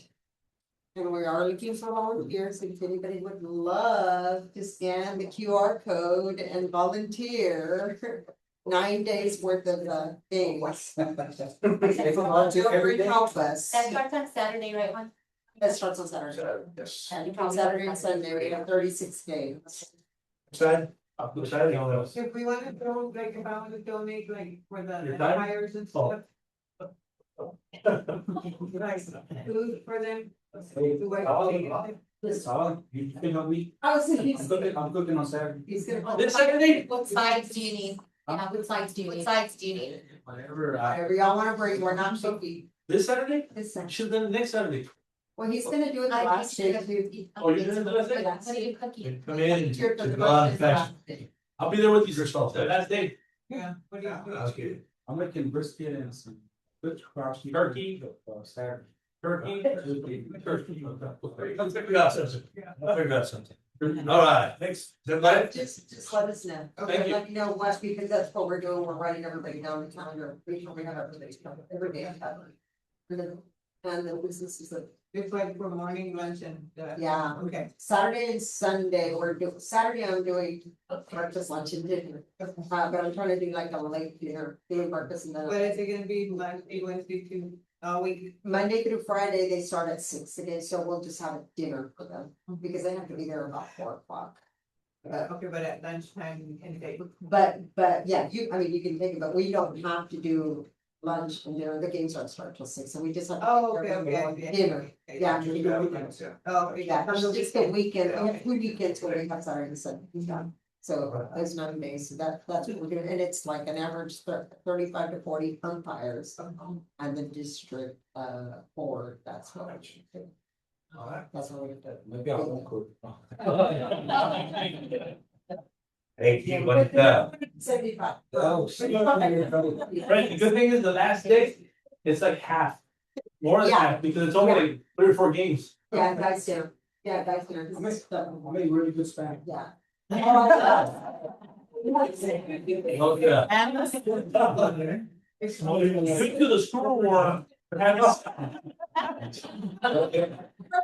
And we are looking for volunteers, if anybody would love to scan the QR code and volunteer. 9 days worth of things. Help us. That starts on Saturday, right, one? That starts on Saturday. Yes. And from Saturday and Sunday, we have 36 days. Excited? I'm excited on those. If we wanna throw, like, if I wanna donate, like, for the Your time? fires and Oh. stuff. Like, food for them. You can help me? I was thinking, I'm cooking on Saturday. he's gonna. This Saturday? What sides do you need? Yeah, what sides do you need? What sides do you need? Whatever, Whatever y'all wanna bring, we're not picky. This Saturday? This, Should then next Saturday. well, he's gonna do it the I last day. Oh, you're doing it the last day? What are you cooking? Come in Here to for the God last fashion. day. I'll be there with you, the last day. Yeah, what do you? That's good. I'm making brisket and some good cross. Turkey. Saturday. Turkey. Turkey. I'll figure out something. I'll figure out something. All right, thanks. Is everybody? Just let us know. Thank Okay, you. let me know what, because that's what we're doing. We're writing everybody down the calendar. We sure we have everybody's calendar, every day. And the business is like, It's like for morning, lunch and. yeah. Okay. Saturday and Sunday, we're doing, Saturday I'm doing breakfast, lunch and dinner. But I'm trying to do like a late dinner, doing breakfast and But then. is it gonna be Monday, Wednesday, Tuesday, all week? Monday through Friday, they start at 6 again, so we'll just have a dinner for them, because they have to be there about 4 o'clock. Okay, but at lunchtime, we can take. But yeah, I mean, you can think about, we don't have to do lunch and dinner, the games don't start till 6, so we just have. to Oh, take care of okay, everyone. okay. Dinner, yeah. Oh, Yeah, it's just the weekend, we have 2 weekends where we have Saturday and Sunday, yeah. So those 9 days, so that's what we're doing, and it's like an average 35 to 40 umpires. And the district board, that's what I should do. All right. That's what we're gonna do. Maybe I won't cook. Thank you, what is that? 75. Oh, Right, the good thing is the last day, it's like half. More than Yeah. half, because it's only like 3 or 4 games. Yeah, guys dinner, yeah, guys dinner. I made really good spam. Yeah. Oh, yeah. And Quick to the school war.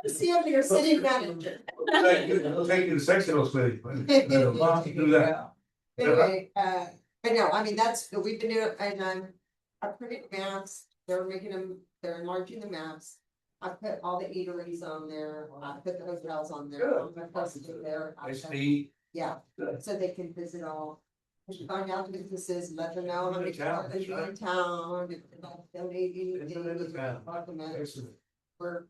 See under your city manager. I'll take you to sectional committee. Do that. Anyway, but no, I mean, that's, we've been doing, and I printed maps, they're making them, they're enlarging the maps. I put all the eateries on there, I put the hotels on there, Good. I posted it there. Nice to eat. Yeah, Good. so they can visit all, find out the businesses, let them know how many Yeah, cars are in town, if they're not donating anything, document. Excellent. We're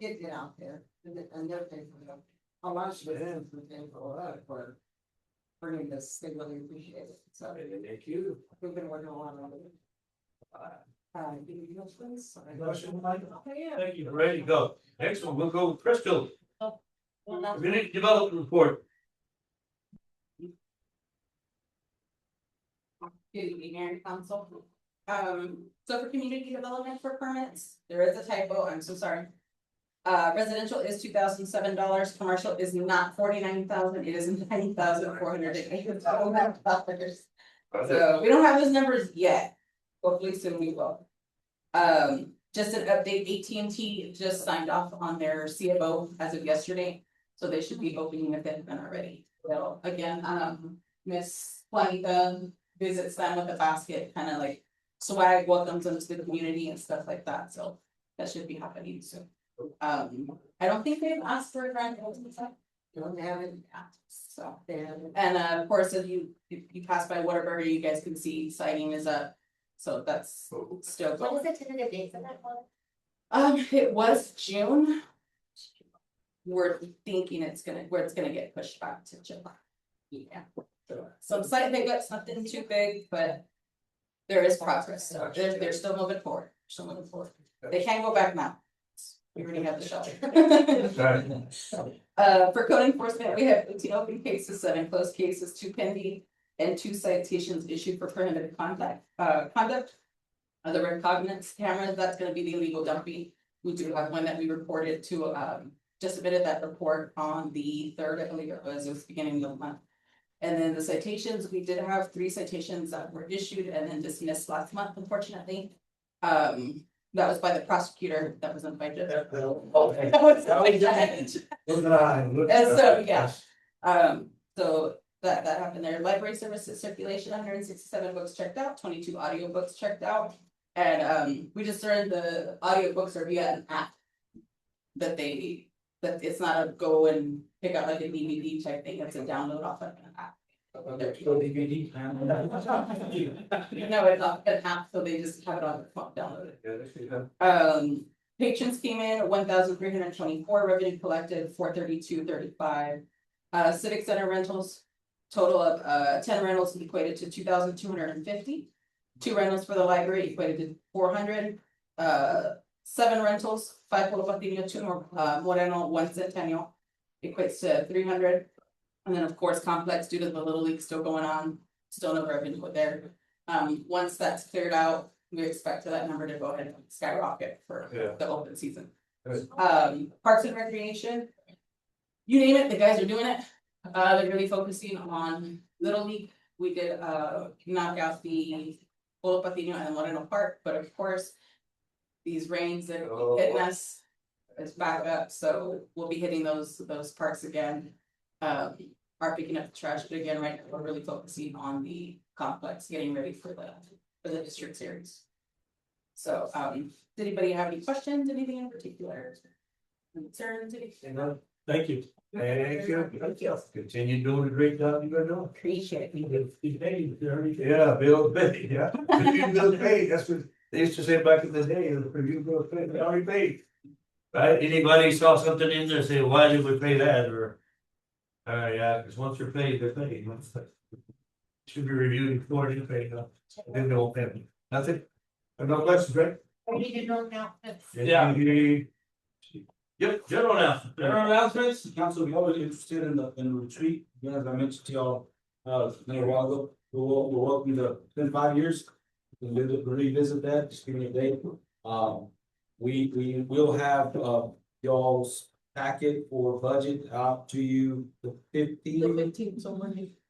getting it out there, and they're paying for them. A lot of citizens are paying for that, for bringing this, they really appreciate it, so. Thank you. We've been working a lot on it. Anything else, please? Question, Mike? Thank you, ready to go. Next one, we'll go with Crystal. Community development report. Good evening, Mayor and Council. So for community development for permits, there is a typo, I'm so sorry. Residential is $2,007, commercial is not $49,000, it is $9,408. So we don't have those numbers yet, hopefully soon we will. Just an update, AT&T just signed off on their CFO as of yesterday, so they should be opening if they haven't already. So again, Miss Juanita visits them with a basket, kind of like swag, welcomes them to the community and stuff like that, so that should be happening soon. I don't think they've asked for a grant, Don't have it, so, and of course, if you pass by Whataburger, you guys can see siding is up. So that's still What going. is the tentative date for that one? It was June. We're thinking it's gonna get pushed back to July. Yeah. Some site hiccups, nothing too big, but there is progress, so they're still moving forward, They can't go back now. We already have the shelter. For code enforcement, we have 18 open cases, 7 closed cases, 2 pending, and 2 citations issued for prohibited conduct. The recognizance cameras, that's gonna be the illegal dumping. We do have one that we reported to, just submitted that report on the 3rd, I believe it was beginning of the month. And then the citations, we did have 3 citations that were issued and then dismissed last month, unfortunately. That was by the prosecutor, that wasn't by judge. That was by judge. And so, yeah, so that happened there. Library services circulation, 167 books checked out, 22 audio books checked out. And we just learned the audio books are via an app. That it's not a go and pick out like a DVD type thing, it's a download off of an app. No, it's not an app, so they just have it on their phone, download it. Patrons came in 1,324, revenue collected 432.35. Civic Center rentals, total of 10 rentals equated to 2,250. 2 rentals for the library equated to 400. 7 rentals, 5 Pueblo Patino, 2 Moreno, 1 Centennial, equates to 300. And then, of course, complex due to the Little League still going on, still no revenue there. Once that's cleared out, we expect that number to go ahead and skyrocket for the open season. Parks and recreation, you name it, the guys are doing it. They're really focusing on Little League. We did knock out the Pueblo Patino and Moreno Park, but of course, these rains that are hitting us is back up, so we'll be hitting those parks again. Are picking up the trash, but again, right now, we're really focusing on the complex, getting ready for the district series. So, does anybody have any questions, anything in particular? Concerns, anything? Thank you. Thank you. Continue doing the great job you've been doing. Appreciate Yeah, Bill paid, yeah. Review bills paid, that's what they used to say back in the day, review bills paid, they already paid. Right, anybody saw something in there, say, why did we pay that, or? Yeah, cause once you're paid, they're paid. Should be reviewed before you pay, then they won't pay me. That's it. No questions, right? Yeah. Yep, general announcement. General announcements, council, if y'all are interested in the retreat, again, as I mentioned to y'all, a little while ago, we're welcome to, it's been 5 years. We'll revisit that, just give me a date. We will have, y'all's packet for budget out to you the 15th.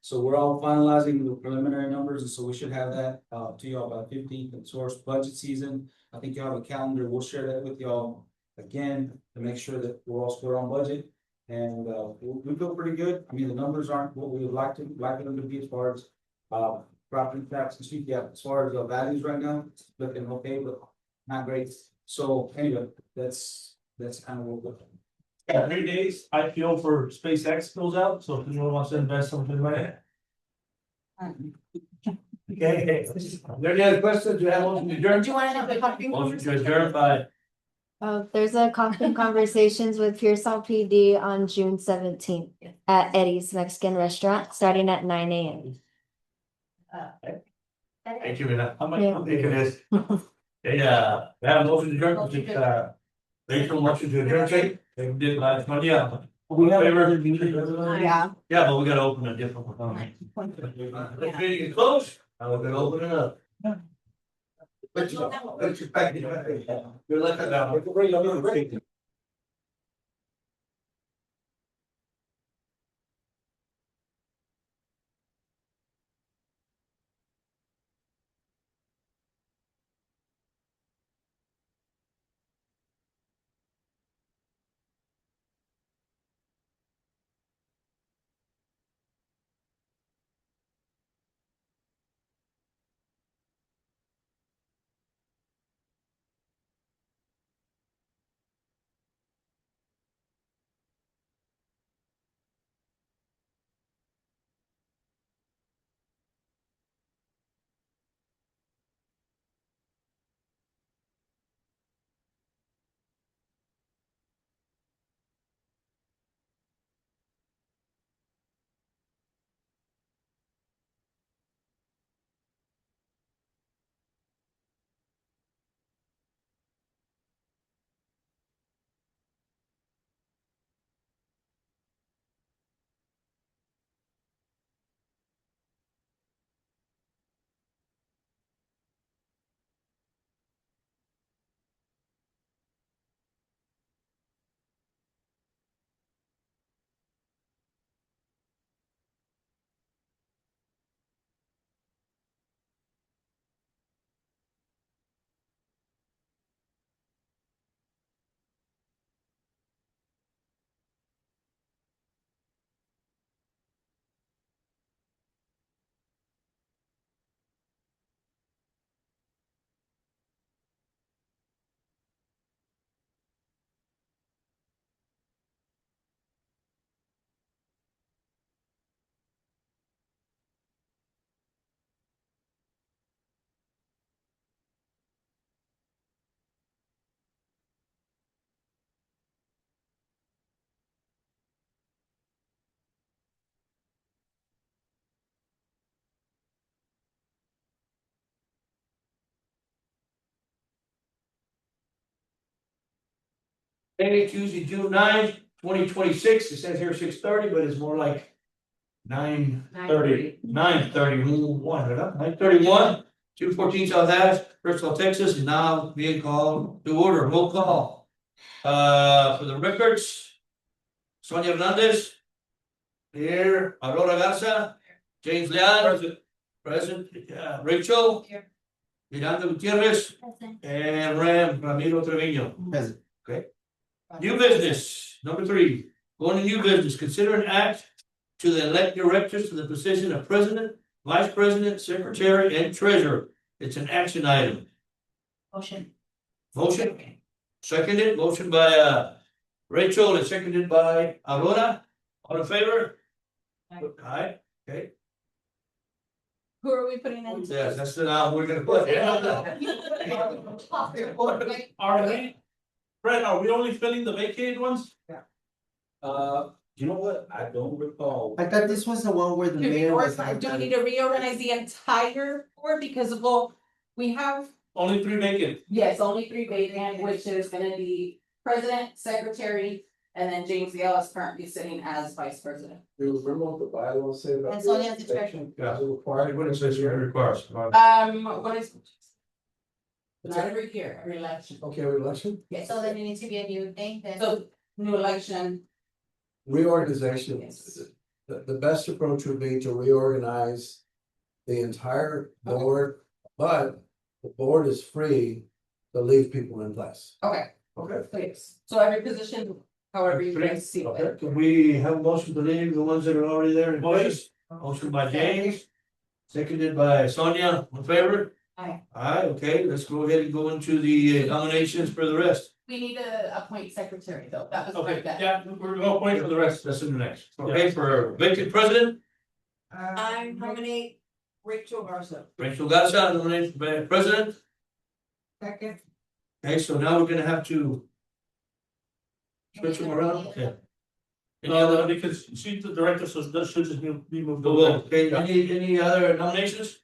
So we're all finalizing the preliminary numbers, and so we should have that, to y'all by 15th, and source budget season. I think y'all have a calendar, we'll share that with y'all again, to make sure that we're all square on budget. And we feel pretty good. I mean, the numbers aren't what we would like them to be as far as property tax and street. Yeah, as far as the values right now, it's looking okay, but not great. So anyway, that's kind of what we're looking. 3 days, IPO for SpaceX goes out, so if anyone wants to invest something money. Okay, is there any other questions? Do you have one to adjourn? Do you wanna have the coffee? Motion to adjourn by There's a coffee conversations with Pearsall PD on June 17th at Eddie's Mexican Restaurant, starting at 9 a.m. Thank you, Mina. How much? Yeah. Thank you, this. Yeah, we have a motion to adjourn, Rachel, motion to adjourn, Jake. They did last month, yeah. We have Favor? another meeting. Yeah. Yeah, but we gotta open a different one. This meeting is closed, now we're gonna open it up. But you back, you're looking down. Hey, Tuesday, June 9th, 2026. It says here 6:30, but it's more like 9:30, 9:31, right? 9:31, 214 South Ave, Bristol, Texas, is now being called to order. Roll call. For the records, Sonia Hernandez. Here, Aurora Garza, James Leal. Present, Rachel. Here. Miranda Gutierrez. And Ramiro Trevino. Present. Okay. New business, number 3, going to new business, consider an act to elect directors to the position of president, vice president, secretary, and treasurer. It's an action item. Motion. Motion, seconded, motion by Rachel and seconded by Aurora. All in favor? Aye, okay, Who are we putting in? yes, that's the now we're gonna put. Are we, Fred, are we only filling the vacated ones? You know what? I don't recall. I thought this was the one where the mayor was. Do we need to reorganize the entire board because well, we have, Only 3 vacant. yes, only 3 vacant, which is gonna be president, secretary, and then James Gale is currently sitting as vice president. You remember what the bylaws say about? And Sonia's the treasurer. Yeah, what it says here requires. What is? Not every year, every election. Okay, election? Yes, So then it needs to be a new thing, then. so new election, Reorganization, Yes. the best approach would be to reorganize the entire board, but the board is free to leave people in place. okay, Okay. please, so every position, however you guys see it. Can we have a motion to leave the ones that are already there in place? Motion by James, seconded by Sonia, in favor? Aye. Aye, okay, let's go ahead and go into the nominations for the rest. We need to appoint secretary though, that was Okay, right that. yeah, we're gonna wait for the rest. That's in the next. Okay, for vacant president, I nominate Rachel Garza. Rachel Garza, nominated for president. Second. Okay, so now we're gonna have to switch them around, okay. Any other, Because she's the director, so that should just be moved oh, well, over. okay, any other nominations?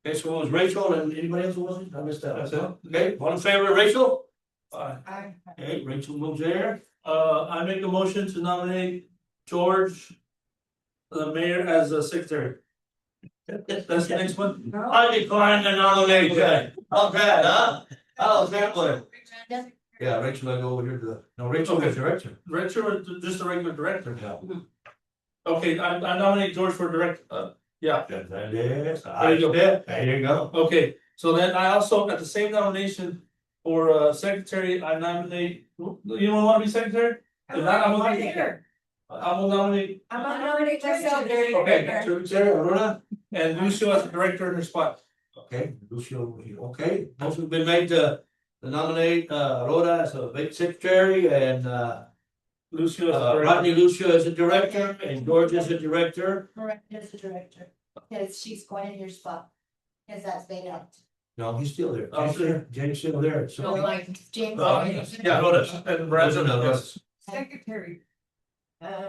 Okay, so it was Rachel and anybody else who wasn't, I missed that, That's it. okay, all in favor of Rachel? Aye. Okay, Rachel moves there. I make a motion to nominate George, the mayor as a secretary. That's the next one. I decline the nomination. How's that, huh? How's that one? Yeah, Rachel, I go over here to the, no, Rachel is director. Director or just a regular director? Yeah. Okay, I nominate George for director, yeah. Yes, There you go. there you go. Okay, so then I also, at the same nomination for secretary, I nominate, you don't wanna be secretary? If not, I'm gonna nominate, I'm gonna nominate myself. Okay, Secretary Aurora. and Lucio as the director in her spot. Okay, Lucio, okay, motion's been made to nominate Aurora as a big secretary and Lucio as the director. Rodney Lucio as a director and George as a director. Correct, as the director, because she's going in your spot, because that's vacant. No, he's still there. Oh, still James still there, So so. like James. Yeah, Aurora. And Brandon, Yes. Secretary.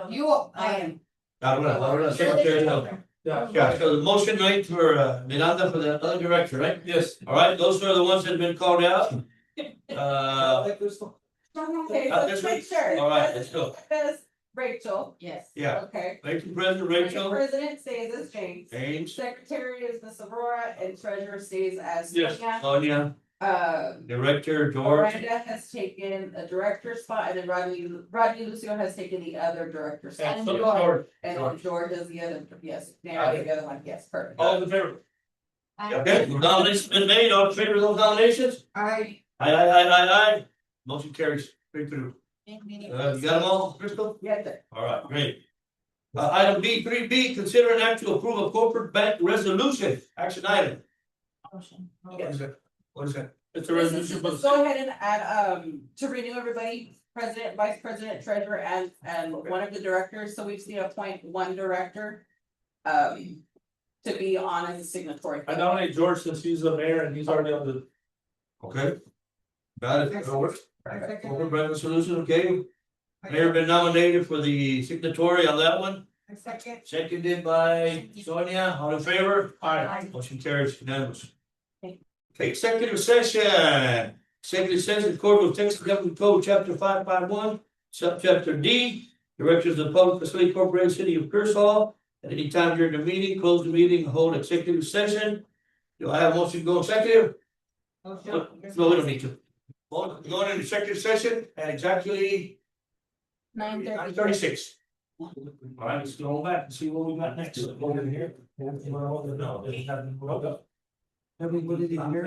You, I am. Aurora, secretary, no. yeah, Yeah, so the motion made for Miranda for the other director, right? yes. All right, those are the ones that have been called out. Okay, This let's make sure. all right, let's go. Says Rachel. Yes. Yeah, Okay. Vacant president Rachel, President stays as James. James, Secretary is Miss Aurora and treasurer stays as Yes. Sonia. Sonia, Um, director George. Miranda has taken a director spot and then Rodney Lucio has taken the other director spot. And so George, And then George is the other, yes, now the other one, yes, perfect. all in favor? Okay, nominations been made, all in favor of those nominations? Aye. Aye. Motion carries straight through. You got them all, Crystal? Yeah, there. All right, great. Item B, 3B, consider an act to approve a corporate bank resolution, action item. What is that? What is that? It's a This is resolution, just but go ahead and add, to renew everybody, president, vice president, treasurer, and one of the directors, so we just need to appoint one director. To be on as a signatory. I nominate George since he's the mayor and he's already on the. Okay. Got it, that works. Second. Corporate bank resolution, okay. Mayor been nominated for the signatory on that one, Second. seconded by Sonia, all in favor? Aye. Motion carries unanimous. Okay, executive session, Executive session, according with Texas Government Code, Chapter 551, Subchapter D, Directors of the Public Facility Corporation, City of Pearsall. At any time during the meeting, close the meeting, hold executive session. Do I have a motion to go executive? Oh, No, we don't need to. Going into executive session at exactly 9:30. 36. All right, let's go back and see what we got next. Over here. Everybody did hear?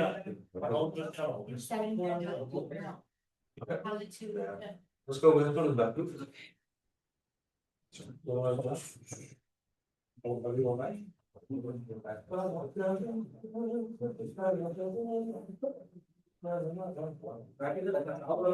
Let's go with the back. Back into that.